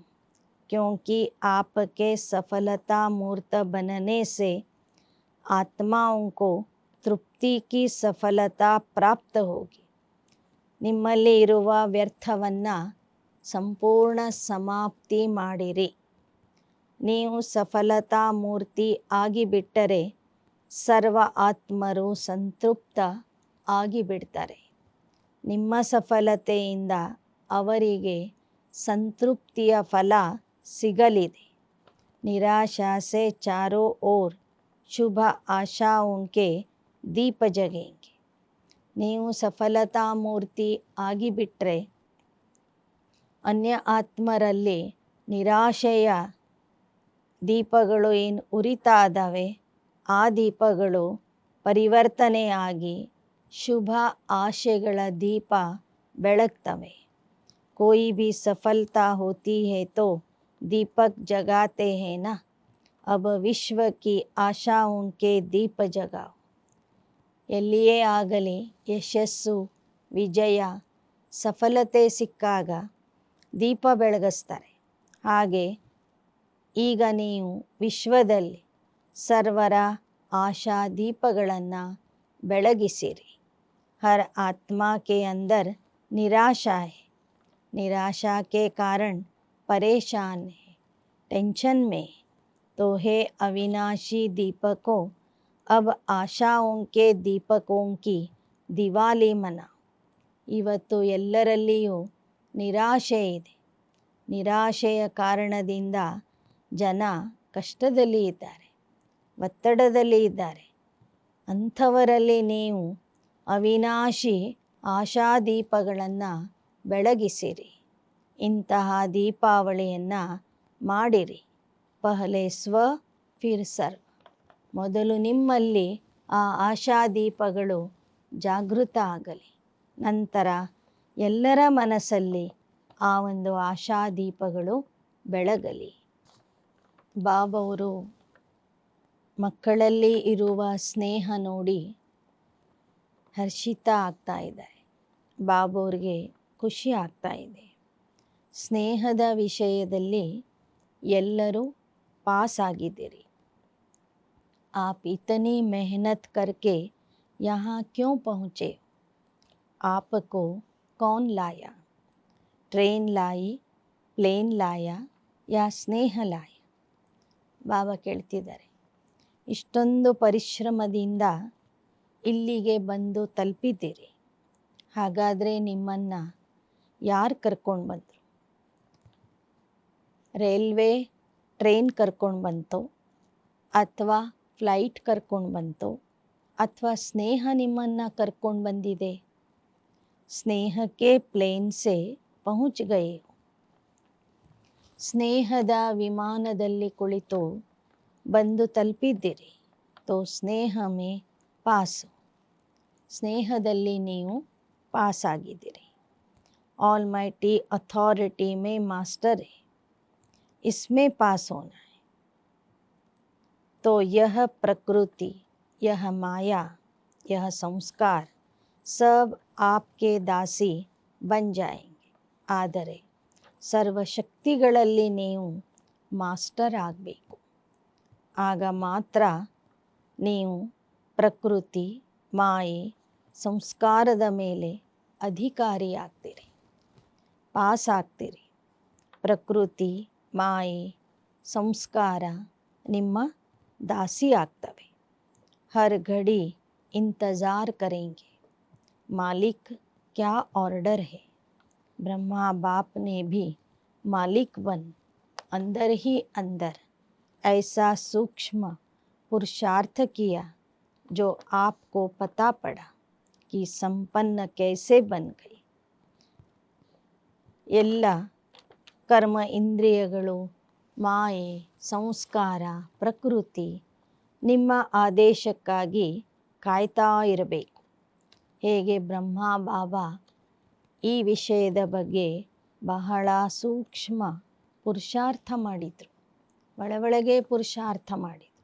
Speaker 1: क्योंकि आपके सफलता मूर्त बनने से आत्माओं को तृप्ति की सफलता प्राप्त होगी. ನಿಮ್ಮಲ್ಲಿ ಇರುವ ವ್ಯರ್ಥವನ್ನು ಸಂಪೂರ್ಣ ಸಮಾಪ್ತಿ ಮಾಡಿರಿ. ನೀವು ಸಫಲತಾ ಮೂರ್ತಿ ಆಗಿಬಿಟ್ಟರೆ ಸರ್ವ ಆತ್ಮರು ಸಂತೃಪ್ತ ಆಗಿಬಿಡ್ತಾರೆ. ನಿಮ್ಮ ಸಫಲತೆಯಿಂದ ಅವರಿಗೆ ಸಂತೃಪ್ತಿಯ ಫಲ ಸಿಗಲಿದೆ. निराशा से चारों ओर शुभ आशाओं के दीप जगेंगे. ನೀವು ಸಫಲತಾ ಮೂರ್ತಿ ಆಗಿಬಿಟ್ರೆ ಅನ್ಯ ಆತ್ಮರಲ್ಲಿ ನಿರಾಶೆಯ ದೀಪಗಳು ಏನು ಉರಿತಾ ಇದ್ದಾವೆ, ಆ ದೀಪಗಳು ಪರಿವರ್ತನೆಯಾಗಿ ಶುಭ ಆಶೆಗಳ ದೀಪ ಬೆಳಗ್ತವೆ. कोई भी सफलता होती है तो दीपक जगाते हैं ना. अब विश्व की आशाओं के दीप जगाओ. ಎಲ್ಲಿಯೇ ಆಗಲಿ ಯಶಸ್ಸು, ವಿಜಯ, ಸಫಲತೆ ಸಿಕ್ಕಾಗ ದೀಪ ಬೆಳಗಿಸ್ತಾರೆ. ಹಾಗೆ ಈಗ ನೀವು ವಿಶ್ವದಲ್ಲಿ ಸರ್ವರ ಆಶಾ ದೀಪಗಳನ್ನು ಬೆಳಗಿಸಿರಿ. हर आत्मा के अंदर निराशा है, निराशा के कारण परेशान है, टेंशन में. तो हे अविनाशी दीपकों, अब आशाओं के दीपकों की दिवाली मनाओ. ಇವತ್ತು ಎಲ್ಲರಲ್ಲಿಯೂ ನಿರಾಶೆ ಇದೆ. ನಿರಾಶೆಯ ಕಾರಣದಿಂದ ಜನ ಕಷ್ಟದಲ್ಲಿ ಇದ್ದಾರೆ, ಒತ್ತಡದಲ್ಲಿ ಇದ್ದಾರೆ. ಅಂಥವರಲ್ಲಿ ನೀವು ಅವಿನಾಶಿ ಆಶಾದೀಪಗಳನ್ನು ಬೆಳಗಿಸಿರಿ. ಇಂತಹ ದೀಪಾವಳಿಯನ್ನು ಮಾಡಿರಿ. ಪಹಲೆ ಸ್ವ ಫಿರ್ ಸರ್ವ. ಮೊದಲು ನಿಮ್ಮಲ್ಲಿ ಆ ಆಶಾದೀಪಗಳು ಜಾಗೃತ ಆಗಲಿ, ನಂತರ ಎಲ್ಲರ ಮನಸ್ಸಲ್ಲಿ ಆ ಒಂದು ಆಶಾದೀಪಗಳು ಬೆಳಗಲಿ. ಬಾಬವರು ಮಕ್ಕಳಲ್ಲಿ ಇರುವ ಸ್ನೇಹ ನೋಡಿ ಹರ್ಷಿತ ಆಗ್ತಾ ಇದ್ದಾರೆ. ಬಾಬವ್ರಿಗೆ ಖುಷಿ ಆಗ್ತಾ ಇದೆ. ಸ್ನೇಹದ ವಿಷಯದಲ್ಲಿ ಎಲ್ಲರೂ ಪಾಸ್ ಆಗಿದ್ದೀರಿ. आप इतनी मेहनत करके यहाँ क्यों पहुँचे? आपको कौन लाया? ट्रेन लाई, प्लेन लाया या ಸ್ನೇಹ ಲಾಯ? ಬಾಬಾ ಕೇಳ್ತಿದ್ದಾರೆ, ಇಷ್ಟೊಂದು ಪರಿಶ್ರಮದಿಂದ ಇಲ್ಲಿಗೆ ಬಂದು ತಲುಪಿದ್ದೀರಿ. ಹಾಗಾದರೆ ನಿಮ್ಮನ್ನು ಯಾರು ಕರ್ಕೊಂಡು ಬಂದರು? ರೈಲ್ವೆ ಟ್ರೈನ್ ಕರ್ಕೊಂಡು ಬಂತು, ಅಥವಾ ಫ್ಲೈಟ್ ಕರ್ಕೊಂಡು ಬಂತು, ಅಥವಾ ಸ್ನೇಹ ನಿಮ್ಮನ್ನು ಕರ್ಕೊಂಡು ಬಂದಿದೆ? ಸ್ನೇಹಕ್ಕೆ ಪ್ಲೇನ್ ಸೆ ಪಹುಂಚ್ ಗಯೆ. ಸ್ನೇಹದ ವಿಮಾನದಲ್ಲಿ ಕುಳಿತು ಬಂದು ತಲುಪಿದ್ದೀರಿ. ತೋ ಸ್ನೇಹ ಮೇ ಪಾಸು. ಸ್ನೇಹದಲ್ಲಿ ನೀವು ಪಾಸ್ ಆಗಿದ್ದೀರಿ. ಆಲ್ಮೈಟಿ ಅಥಾರಿಟಿ ಮೇ ಮಾಸ್ಟರ್ है, इसमें पास होना है. तो यह प्रकृति, यह माया, यह संस्कार सब आपके दासी बन जाएंगे. ಆದರೆ ಸರ್ವಶಕ್ತಿಗಳಲ್ಲಿ ನೀವು ಮಾಸ್ಟರ್ ಆಗಬೇಕು. ಆಗ ಮಾತ್ರ ನೀವು ಪ್ರಕೃತಿ, ಮಾಯೆ, ಸಂಸ್ಕಾರದ ಮೇಲೆ ಅಧಿಕಾರಿ ಆಗ್ತೀರಿ, ಪಾಸ್ ಆಗ್ತೀರಿ. ಪ್ರಕೃತಿ, ಮಾಯೆ, ಸಂಸ್ಕಾರ ನಿಮ್ಮ दासी ಆಗ್ತವೆ. हर घड़ी इंतज़ार करेंगे, मालिक क्या ऑर्डर है. ब्रह्मा बाप ने भी मालिक बन अंदर ही अंदर ऐसा सूक्ष्म पुरुषार्थ किया जो आपको पता पड़ा कि संपन्न कैसे बन गई. ಎಲ್ಲ ಕರ್ಮ ಇಂದ್ರಿಯಗಳು, ಮಾಯೆ, ಸಂಸ್ಕಾರ, ಪ್ರಕೃತಿ ನಿಮ್ಮ ಆದೇಶಕ್ಕಾಗಿ ಕಾಯ್ತಾ ಇರಬೇಕು. ಹೇಗೆ ಬ್ರಹ್ಮ ಬಾಬಾ ಈ ವಿಷಯದ ಬಗ್ಗೆ ಬಹಳ ಸೂಕ್ಷ್ಮ ಪುರುಷಾರ್ಥ ಮಾಡಿದರು, ಒಳಗೆ ಪುರುಷಾರ್ಥ ಮಾಡಿದರು.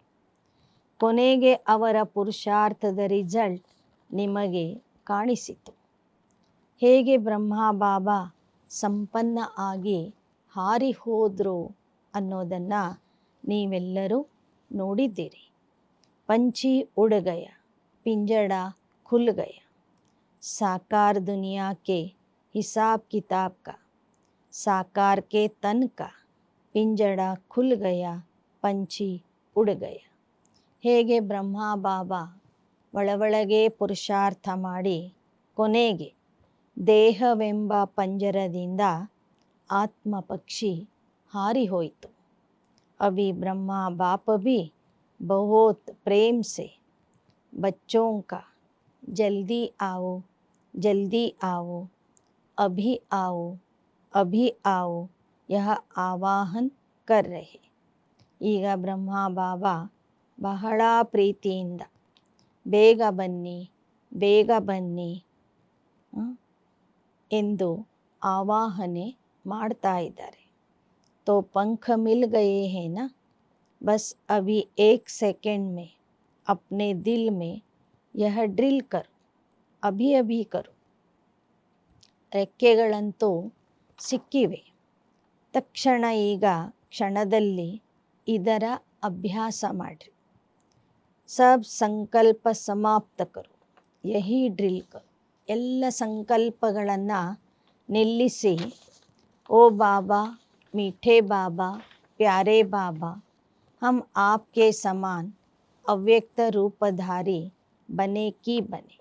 Speaker 1: ಕೊನೆಗೆ ಅವರ ಪುರುಷಾರ್ಥದ ರಿಸಲ್ಟ್ ನಿಮಗೆ ಕಾಣಿಸಿತು. ಹೇಗೆ ಬ್ರಹ್ಮ ಬಾಬಾ ಸಂಪನ್ನ ಆಗಿ ಹಾರಿ ಹೋದರು ಅನ್ನೋದನ್ನು ನೀವೆಲ್ಲರೂ ನೋಡಿದ್ದೀರಿ. पंछी उड़ गया, पिंजड़ा खुल गया. साकार दुनिया के हिसाब किताब का, साकार के तन का पिंजड़ा खुल गया, पंछी उड़ गया. ಹೇಗೆ ಬ್ರಹ್ಮ ಬಾಬಾ ಒಳಗೆ ಪುರುಷಾರ್ಥ ಮಾಡಿ ಕೊನೆಗೆ ದೇಹವೆಂಬ ಪಂಜರದಿಂದ ಆತ್ಮ ಪಕ್ಷಿ ಹಾರಿ ಹೋಯಿತು. ಅಭಿ ಬ್ರಹ್ಮ ಬಾಪ ಭಿ बहुत प्रेम से बच्चों का जल्दी आओ, जल्दी आओ, अभी आओ, अभी आओ यह आवाहन कर रहे. ಈಗ ಬ್ರಹ್ಮ ಬಾಬಾ ಬಹಳ ಪ್ರೀತಿಯಿಂದ ಬೇಗ ಬನ್ನಿ, ಬೇಗ ಬನ್ನಿ ಎಂದು ಆವಾಹನೆ ಮಾಡ್ತಾ ಇದ್ದಾರೆ. तो पंख मिल गए हैं ना, बस अभी 1 सेकंड में अपने दिल में यह ड्रिल करो, अभी अभी करो. ರೆಕ್ಕೆಗಳಂತೂ ಸಿಕ್ಕಿವೆ. ತಕ್ಷಣ ಈಗ ಕ್ಷಣದಲ್ಲಿ ಇದರ ಅಭ್ಯಾಸ ಮಾಡಿರಿ. ಸಬ್ ಸಂಕಲ್ಪ ಸಮಾಪ್ತ ಕರು, ಯಹಿ ಡ್ರಿಲ್ ಕರು. ಎಲ್ಲ ಸಂಕಲ್ಪಗಳನ್ನು ನಿಲ್ಲಿಸಿ, ಓ ಬಾಬಾ, मीठे बाबा, प्यारे बाबा, हम आपके समान ಅವ್ಯಕ್ತ ರೂಪಧಾರಿ ಬನೆ ಕಿ ಬನೆ,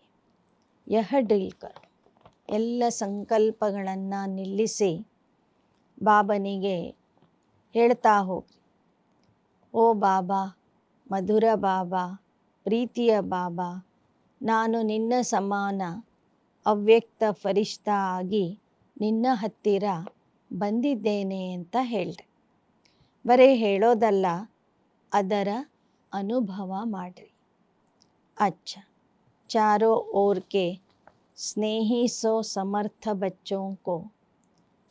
Speaker 1: ಯಹ ಡ್ರಿಲ್ ಕರೋ. ಎಲ್ಲ ಸಂಕಲ್ಪಗಳನ್ನು ನಿಲ್ಲಿಸಿ ಬಾಬನಿಗೆ ಹೇಳ್ತಾ ಹೋಗಿ, ಓ ಬಾಬಾ, ಮಧುರ ಬಾಬಾ, ಪ್ರೀತಿಯ ಬಾಬಾ, ನಾನು ನಿನ್ನ ಸಮಾನ ಅವ್ಯಕ್ತ ಫರಿಷ್ಠಾ ಆಗಿ ನಿನ್ನ ಹತ್ತಿರ ಬಂದಿದ್ದೇನೆ ಅಂತ ಹೇಳ್ರಿ. ಬರೀ ಹೇಳೋದಲ್ಲ, ಅದರ ಅನುಭವ ಮಾಡ್ರಿ. अच्छा, चारों ओर के स्नेही सो समर्थ बच्चों को,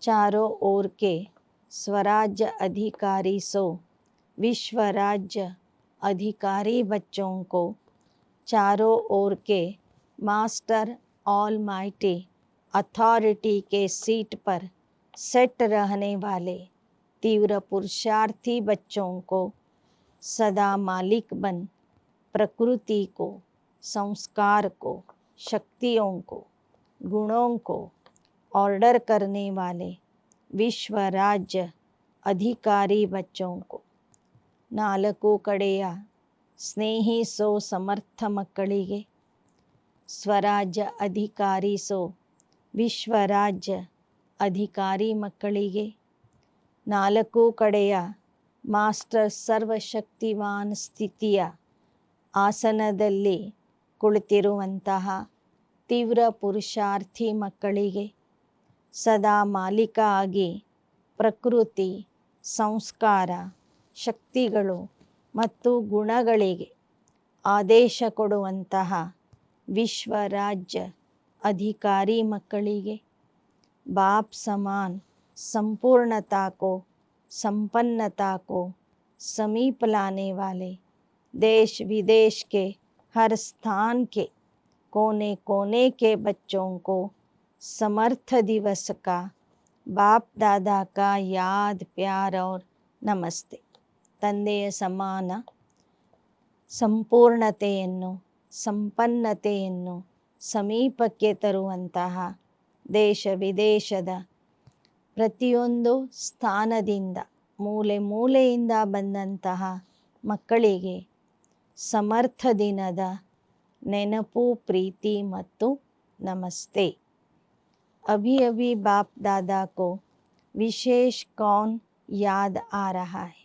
Speaker 1: चारों ओर के स्वराज्य अधिकारी सो विश्व राज्य अधिकारी बच्चों को, चारों ओर के मास्टर ऑल माइटी अथॉरिटी के सीट पर सेट रहने वाले तीव्र पुरुषार्थी बच्चों को सदा मालिक बन प्रकृति को, संस्कार को, शक्तियों को, गुणों को ऑर्डर करने वाले विश्व राज्य अधिकारी बच्चों को, ನಾಲ್ಕು ಕಡೆಯ ಸ್ನೇಹಿ ಸೋ ಸಮರ್ಥ ಮಕ್ಕಳಿಗೆ, ಸ್ವರಾಜ್ಯ ಅಧಿಕಾರಿಸೋ ವಿಶ್ವರಾಜ್ಯ ಅಧಿಕಾರಿ ಮಕ್ಕಳಿಗೆ, ನಾಲ್ಕು ಕಡೆಯ ಮಾಸ್ಟರ್ ಸರ್ವಶಕ್ತಿವಾನ್ ಸ್ಥಿತಿಯ ಆಸನದಲ್ಲಿ ಕುಳಿತಿರುವಂತಹ ತೀವ್ರ ಪುರುಷಾರ್ಥಿ ಮಕ್ಕಳಿಗೆ, ಸದಾ ಮಾಲೀಕ ಆಗಿ ಪ್ರಕೃತಿ, ಸಂಸ್ಕಾರ, ಶಕ್ತಿಗಳು ಮತ್ತು ಗುಣಗಳಿಗೆ ಆದೇಶ ಕೊಡುವಂತಹ ವಿಶ್ವರಾಜ್ಯ अधिकारी मಕ್ಕಳಿಗೆ, बाप समान संपूर्णता को, संपन्नता को समीप लाने वाले देश विदेश के हर स्थान के कोने कोने के बच्चों को समर्थ दिवस का बाप दादा का याद प्यार और नमस्ते. ತಂದೆಯ ಸಮಾನ ಸಂಪೂರ್ಣತೆಯನ್ನು, ಸಂಪನ್ನತೆಯನ್ನು ಸಮೀಪಕ್ಕೆ ತರುವಂತಹ ದೇಶ ವಿದೇಶದ ಪ್ರತಿಯೊಂದು ಸ್ಥಾನದಿಂದ, ಮೂಲೆ ಮೂಲೆಯಿಂದ ಬಂದಂತಹ ಮಕ್ಕಳಿಗೆ ಸಮರ್ಥ ದಿನದ ನೆನಪು, ಪ್ರೀತಿ ಮತ್ತು ನಮಸ್ತೆ. अभी अभी बाप दादा को विशेष कौन याद आ रहा है?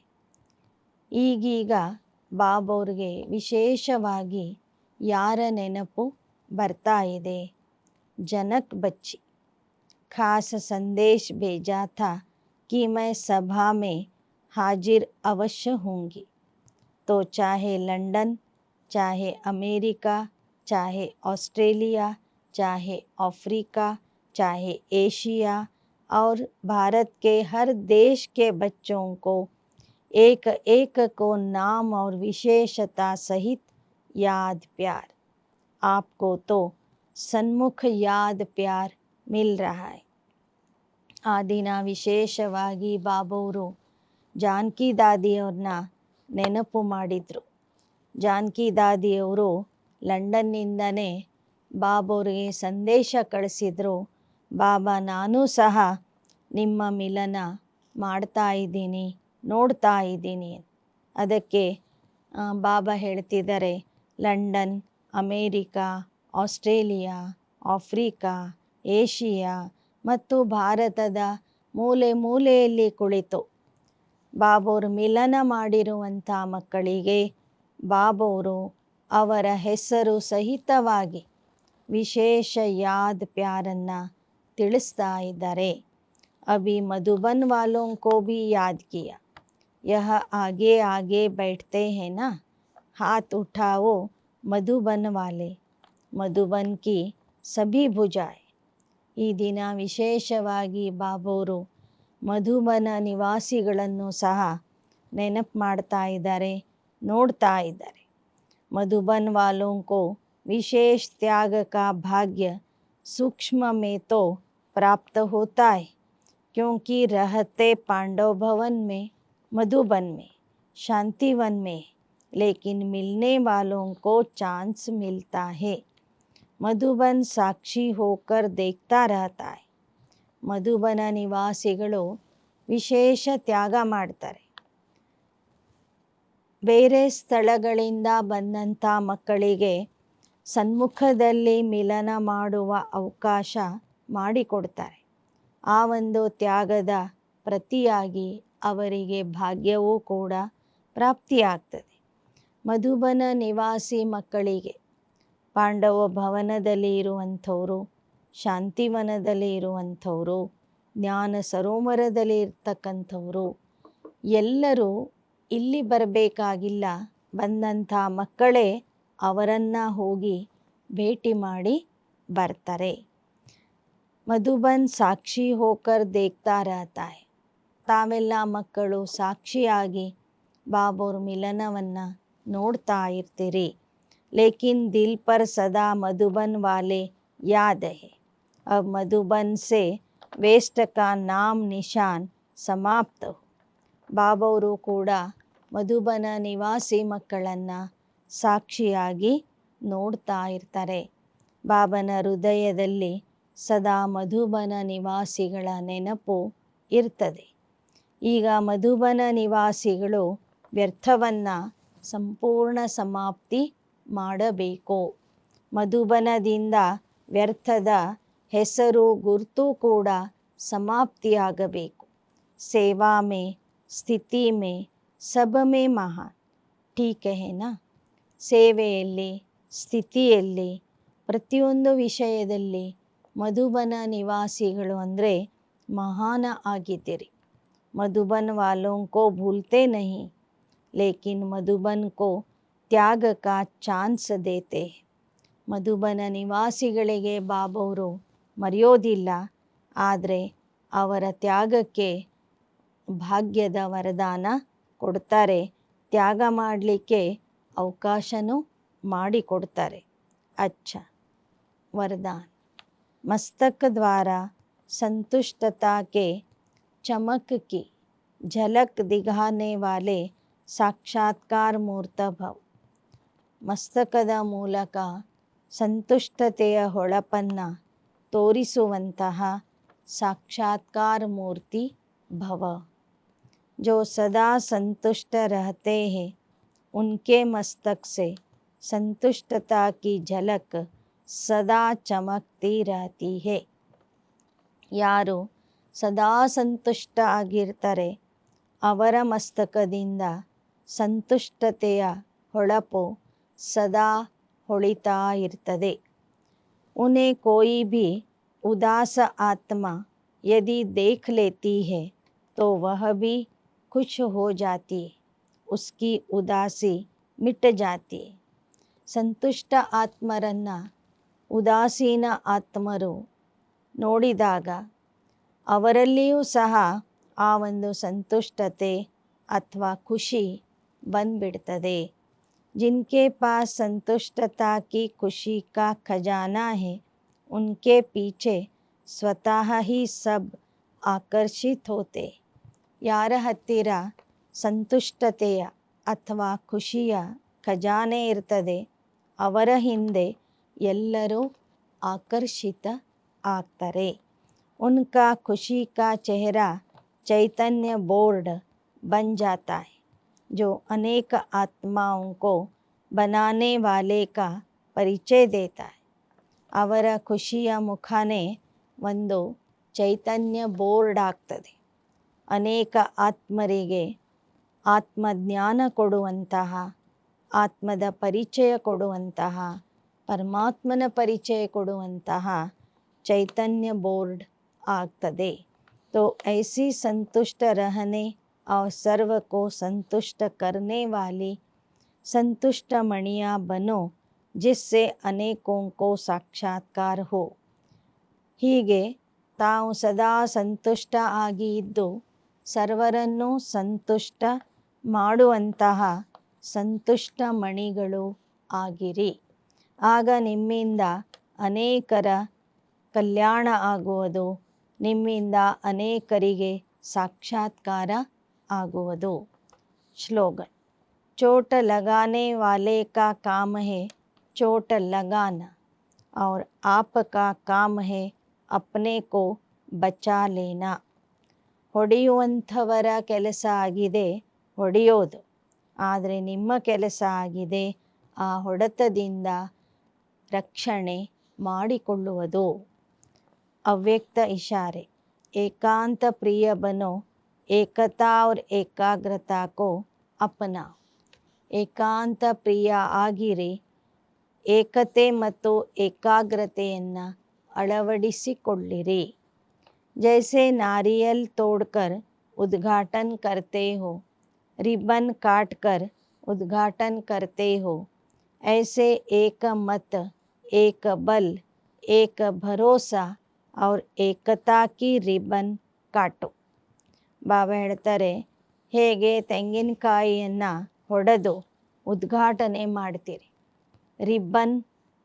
Speaker 1: ಈಗೀಗ ಬಾಬವ್ರಿಗೆ ವಿಶೇಷವಾಗಿ ಯಾರ ನೆನಪು ಬರ್ತಾ ಇದೆ? जनक बच्ची खास संदेश भेजा था कि मैं सभा में हाजिर अवश्य होंगी. तो चाहे लंदन, चाहे अमेरिका, चाहे ऑस्ट्रेलिया, चाहे अफ्रीका, चाहे एशिया और भारत के हर देश के बच्चों को एक एक को नाम और विशेषता सहित याद प्यार. आपको तो सन्मुख याद प्यार मिल रहा है. ಆ ದಿನ ವಿಶೇಷವಾಗಿ ಬಾಬವರು ಜಾನಕಿ ದಾದಿಯವ್ರನ್ನ ನೆನಪು ಮಾಡಿದರು. ಜಾನಕಿ ದಾದಿಯವರು ಲಂಡನ್ನಿಂದನೇ ಬಾಬವ್ರಿಗೆ ಸಂದೇಶ ಕಳಿಸಿದರು, ಬಾಬಾ ನಾನು ಸಹ ನಿಮ್ಮ ಮಿಲನ ಮಾಡ್ತಾ ಇದ್ದೀನಿ, ನೋಡ್ತಾ ಇದ್ದೀನಿ. ಅದಕ್ಕೆ ಬಾಬಾ ಹೇಳ್ತಿದ್ದಾರೆ, London, America, Australia, Africa, Asia ಮತ್ತು ಭಾರತದ ಮೂಲೆ ಮೂಲೆಯಲ್ಲಿ ಕುಳಿತು ಬಾಬವರು ಮಿಲನ ಮಾಡಿರುವಂಥ ಮಕ್ಕಳಿಗೆ ಬಾಬವರು ಅವರ ಹೆಸರು ಸಹಿತವಾಗಿ ವಿಶೇಷ ಯಾದ್ ಪ್ಯಾರನ್ನು ತಿಳಿಸ್ತಾ ಇದ್ದಾರೆ. अभी मधुबन वालों को भी याद किया. यह आगे आगे बैठते हैं ना, हाथ उठाओ मधुबन वाले, मधुबन की सभी भुजाएं. ಈ ದಿನ ವಿಶೇಷವಾಗಿ ಬಾಬವರು ಮಧುಬನ ನಿವಾಸಿಗಳನ್ನು ಸಹ ನೆನಪು ಮಾಡ್ತಾ ಇದ್ದಾರೆ, ನೋಡ್ತಾ ಇದ್ದಾರೆ. मधुबन वालों को विशेष त्याग का भाग्य सूक्ष्म में तो प्राप्त होता है, क्योंकि रहते पांडव भवन में, मधुबन में, शांतिवन में, लेकिन मिलने वालों को चांस मिलता है. मधुबन साक्षी होकर देखता रहता है. ಮಧುಬನ ನಿವಾಸಿಗಳು ವಿಶೇಷ ತ್ಯಾಗ ಮಾಡ್ತಾರೆ. ಬೇರೆ ಸ್ಥಳಗಳಿಂದ ಬಂದಂಥ ಮಕ್ಕಳಿಗೆ ಸನ್ಮುಖದಲ್ಲಿ ಮಿಲನ ಮಾಡುವ ಅವಕಾಶ ಮಾಡಿಕೊಡ್ತಾರೆ. ಆ ಒಂದು ತ್ಯಾಗದ ಪ್ರತಿಯಾಗಿ ಅವರಿಗೆ ಭಾಗ್ಯವೂ ಕೂಡ ಪ್ರಾಪ್ತಿಯಾಗ್ತದೆ. ಮಧುಬನ ನಿವಾಸಿ ಮಕ್ಕಳಿಗೆ ಪಾಂಡವ ಭವನದಲ್ಲಿ ಇರುವಂಥವರು, ಶಾಂತಿವನದಲ್ಲಿ ಇರುವಂಥವರು, ಜ್ಞಾನ ಸರೋವರದಲ್ಲಿ ಇರ್ತಕ್ಕಂಥವರು ಎಲ್ಲರೂ ಇಲ್ಲಿ ಬರಬೇಕಾಗಿಲ್ಲ. ಬಂದಂಥ ಮಕ್ಕಳೇ ಅವರನ್ನು ಹೋಗಿ ಭೇಟಿ ಮಾಡಿ ಬರ್ತಾರೆ. ಮಧುಬನ್ ಸಾಕ್ಷಿ ಹೋಕರ್ ದೇಖ್ತಾ ರಹತಾ ಹೈ. ತಾವೆಲ್ಲ ಮಕ್ಕಳು ಸಾಕ್ಷಿಯಾಗಿ ಬಾಬೋರ್ ಮಿಲನವನ್ನು ನೋಡ್ತಾ ಇರ್ತೀರಿ. ಲೇಕಿನ್ ದಿಲ್ ಪರ್ ಸದಾ ಮಧುಬನ್ ವಾಲೆ ಯಾದ್ ಹೈ. ಅಬ್ ಮಧುಬನ್ ಸೆ ವೇಸ್ಟ್ ಕಾ ನಾಮ್ ನಿಶಾನ್ ಸಮಾಪ್ತ ಹೋ. ಬಾಬವರು ಕೂಡ ಮಧುಬನ ನಿವಾಸಿ ಮಕ್ಕಳನ್ನು ಸಾಕ್ಷಿಯಾಗಿ ನೋಡ್ತಾ ಇರ್ತಾರೆ. ಬಾಬನ ಹೃದಯದಲ್ಲಿ ಸದಾ ಮಧುಬನ ನಿವಾಸಿಗಳ ನೆನಪು ಇರ್ತದೆ. ಈಗ ಮಧುಬನ ನಿವಾಸಿಗಳು ವ್ಯರ್ಥವನ್ನು ಸಂಪೂರ್ಣ ಸಮಾಪ್ತಿ ಮಾಡಬೇಕು. ಮಧುಬನದಿಂದ ವ್ಯರ್ಥದ ಹೆಸರು ಗುರುತು ಕೂಡ ಸಮಾಪ್ತಿಯಾಗಬೇಕು. ಸೇವಾ ಮೇ ಸ್ಥಿತಿ ಮೇ ಸಬ ಮೇ ಮಹಾನ್. ಟೀಕೆ ಹೇನಾ? ಸೇವೆಯಲ್ಲಿ, ಸ್ಥಿತಿಯಲ್ಲಿ, ಪ್ರತಿಯೊಂದು ವಿಷಯದಲ್ಲಿ ಮಧುಬನ ನಿವಾಸಿಗಳು ಅಂದರೆ ಮಹಾನ ಆಗಿದ್ದೀರಿ. ಮಧುಬನ್ ವಾಲೋಂ ಕೋ ಭೂಲ್ತೆ ನಹೀ, ಲೇಕಿನ್ ಮಧುಬನ್ ಕೋ ತ್ಯಾಗ ಕಾ ಚಾನ್ಸ್ ದೇತೆ. ಮಧುಬನ ನಿವಾಸಿಗಳಿಗೆ ಬಾಬವರು ಮರೆಯೋದಿಲ್ಲ, ಆದರೆ ಅವರ ತ್ಯಾಗಕ್ಕೆ ಭಾಗ್ಯದ ವರದಾನ ಕೊಡ್ತಾರೆ. ತ್ಯಾಗ ಮಾಡಲಿಕ್ಕೆ ಅವಕಾಶನೂ ಮಾಡಿಕೊಡ್ತಾರೆ. ಅಚ್ಚ वरदान. मस्तक द्वारा संतुष्टता के चमक की झलक दिखाने वाले ಸಾಕ್ಷಾತ್ಕಾರ ಮೂರ್ತ ಭವ. ಮಸ್ತಕದ ಮೂಲಕ ಸಂತುಷ್ಟತೆಯ ಹೊಳಪನ್ನು ತೋರಿಸುವಂತಹ ಸಾಕ್ಷಾತ್ಕಾರ ಮೂರ್ತಿ ಭವ. जो सदा संतुष्ट रहते हैं उनके मस्तक से संतुष्टता की झलक ಸದಾ ಚಮಕ್ತಿ रहती है. ಯಾರು ಸದಾ ಸಂತುಷ್ಟ ಆಗಿರ್ತಾರೆ ಅವರ ಮಸ್ತಕದಿಂದ ಸಂತುಷ್ಟತೆಯ ಹೊಳಪು ಸದಾ ಹೊಳಿತಾ ಇರ್ತದೆ. उन्हें कोई भी उदास आत्मा यदि देख लेती है तो वह भी खुश हो जाती है. उसकी उदासी मिट जाती है. ಸಂತುಷ್ಟ ಆತ್ಮರನ್ನು ಉದಾಸೀನ ಆತ್ಮರು ನೋಡಿದಾಗ ಅವರಲ್ಲಿಯೂ ಸಹ ಆ ಒಂದು ಸಂತುಷ್ಟತೆ ಅಥವಾ ಖುಷಿ ಬಂದ್ಬಿಡ್ತದೆ. जिनके पास संतुष्टता की खुशी का खजाना है उनके पीछे स्वतः ही सब आकर्षित होते. ಯಾರ ಹತ್ತಿರ ಸಂತುಷ್ಟತೆಯ ಅಥವಾ ಖುಷಿಯ ಖಜಾನೆ ಇರ್ತದೆ ಅವರ ಹಿಂದೆ ಎಲ್ಲರೂ ಆಕರ್ಷಿತ ಆಗ್ತಾರೆ. उनका खुशी का चेहरा चैतन्य बोर्ड बन जाता है जो अनेक आत्माओं को बनाने वाले का ಪರಿಚಯ ದೇತಾ है. ಅವರ ಖುಷಿಯ ಮುಖನೇ ಒಂದು ಚೈತನ್ಯ ಬೋರ್ಡ್ ಆಗ್ತದೆ. ಅನೇಕ ಆತ್ಮರಿಗೆ ಆತ್ಮಜ್ಞಾನ ಕೊಡುವಂತಹ, ಆತ್ಮದ ಪರಿಚಯ ಕೊಡುವಂತಹ, ಪರಮಾತ್ಮನ ಪರಿಚಯ ಕೊಡುವಂತಹ ಚೈತನ್ಯ ಬೋರ್ಡ್ ಆಗ್ತದೆ. तो ऐसी संतुष्ट रहने और सर्व को संतुष्ट करने वाली संतुष्ट मणियाँ बनो जिससे अनेकों को साक्षात्कार हो. ಹೀಗೆ ತಾವು ಸದಾ ಸಂತುಷ್ಟ ಆಗಿ ಇದ್ದು ಸರ್ವರನ್ನು ಸಂತುಷ್ಟ ಮಾಡುವಂತಹ ಸಂತುಷ್ಟ ಮಣಿಗಳು ಆಗಿರಿ. ಆಗ ನಿಮ್ಮಿಂದ ಅನೇಕರ ಕಲ್ಯಾಣ ಆಗುವುದು, ನಿಮ್ಮಿಂದ ಅನೇಕರಿಗೆ ಸಾಕ್ಷಾತ್ಕಾರ ಆಗುವುದು. ಶ್ಲೋಗನ್. चोट लगाने वाले का काम है चोट लगाना और आपका काम है अपने को बचा लेना. ಹೊಡೆಯುವಂಥವರ ಕೆಲಸ ಆಗಿದೆ ಹೊಡೆಯೋದು, ಆದರೆ ನಿಮ್ಮ ಕೆಲಸ ಆಗಿದೆ ಆ ಹೊಡೆತದಿಂದ ರಕ್ಷಣೆ ಮಾಡಿಕೊಳ್ಳುವುದು. ಅವ್ಯಕ್ತ ಇಶಾರೆ. ಏಕಾಂತ ಪ್ರಿಯ ಬನೋ, ಏಕತಾ और ಏಕಾಗ್ರತಾ को अपना. ಏಕಾಂತ ಪ್ರಿಯ ಆಗಿರಿ, ಏಕತೆ ಮತ್ತು ಏಕಾಗ್ರತೆಯನ್ನು ಅಳವಡಿಸಿಕೊಳ್ಳಿರಿ. जैसे नारियल तोड़कर उद्घाटन करते हो, रिबन काट कर उद्घाटन करते हो, ऐसे एक मत, एक बल, एक भरोसा और एकता की रिबन काटो. ಬಾಬಾ ಹೇಳ್ತಾರೆ, ಹೇಗೆ ತೆಂಗಿನಕಾಯಿಯನ್ನು ಹೊಡೆದು ಉದ್ಘಾಟನೆ ಮಾಡ್ತೀರಿ, ರಿಬ್ಬನ್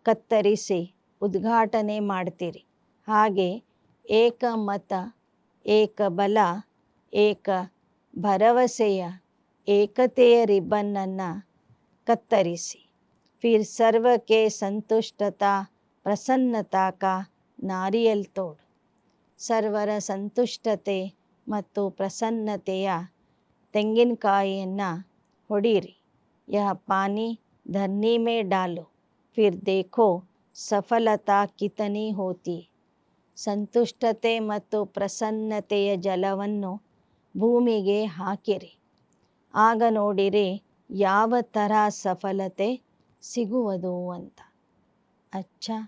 Speaker 1: ಕತ್ತರಿಸಿ ಉದ್ಘಾಟನೆ ಮಾಡ್ತೀರಿ, ಹಾಗೆ ಏಕ ಮತ, ಏಕ ಬಲ, ಏಕ ಭರವಸೆಯ ಏಕತೆಯ ರಿಬ್ಬನ್ನನ್ನು ಕತ್ತರಿಸಿ. ಫಿರ್ ಸರ್ವ ಕೆ ಸಂತುಷ್ಟತಾ ಪ್ರಸನ್ನತಾ ಕಾ ನಾರಿಯಲ್ ತೋಡ್. ಸರ್ವರ ಸಂತುಷ್ಟತೆ ಮತ್ತು ಪ್ರಸನ್ನತೆಯ ತೆಂಗಿನಕಾಯಿಯನ್ನು ಹೊಡೀರಿ. ಯಹ ಪಾನಿ ಧರ್ನಿ ಮೇ ಡಾಲೋ, ಫಿರ್ ದೇಖೋ ಸಫಲತಾ ಕಿತನಿ ಹೋತಿ. ಸಂತುಷ್ಟತೆ ಮತ್ತು ಪ್ರಸನ್ನತೆಯ ಜಲವನ್ನು ಭೂಮಿಗೆ ಹಾಕಿರಿ, ಆಗ ನೋಡಿರಿ ಯಾವ ಥರ ಸಫಲತೆ ಸಿಗುವುದು ಅಂತ. ಅಚ್ಚಾ.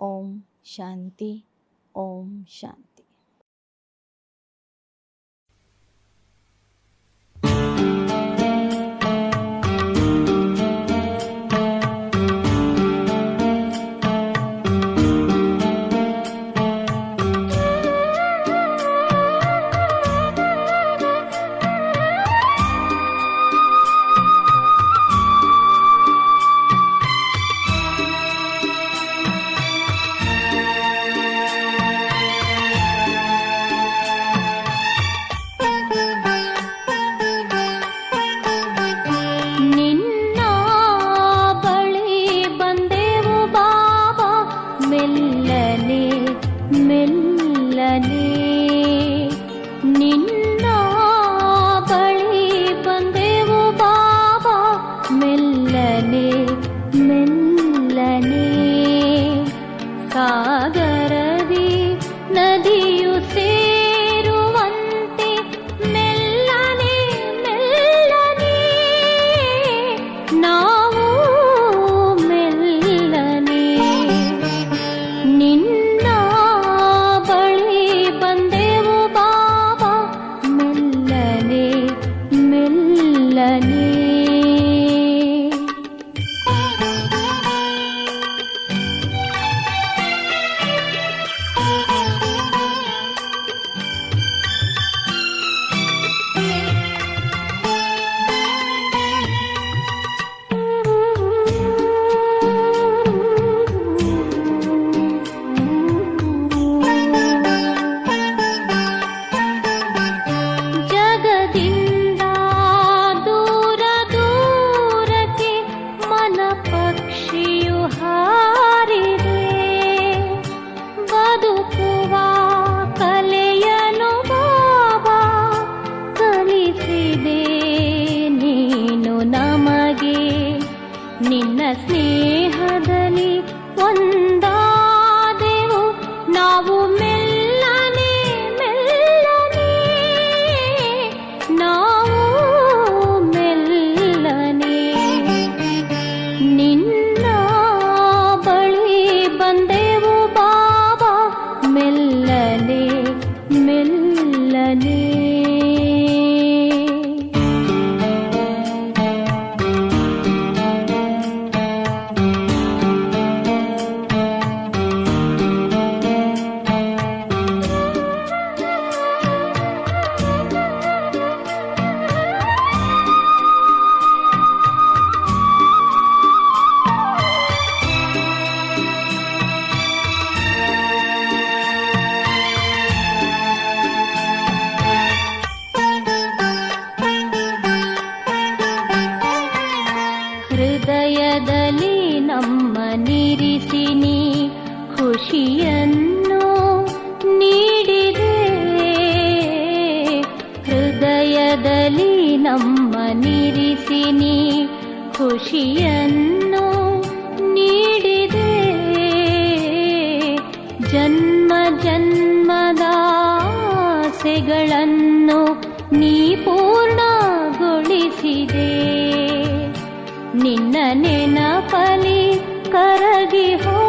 Speaker 1: ಓಂ ಶಾಂತಿ, ಓಂ ಶಾಂತಿ.
Speaker 2: ಖುಷಿಯನ್ನು ನೀಡಿದೆ, ಹೃದಯದಲ್ಲಿ ನಮ್ಮನಿರಿಸಿ ನೀ ಖುಷಿಯನ್ನು ನೀಡಿದೆ. ಜನ್ಮ ಜನ್ಮದ ಆಸೆಗಳನ್ನು ನೀ ಪೂರ್ಣಗೊಳಿಸಿದೆ. ನಿನ್ನ ನೆನಪಲಿ ಕರಗಿ ಹೋ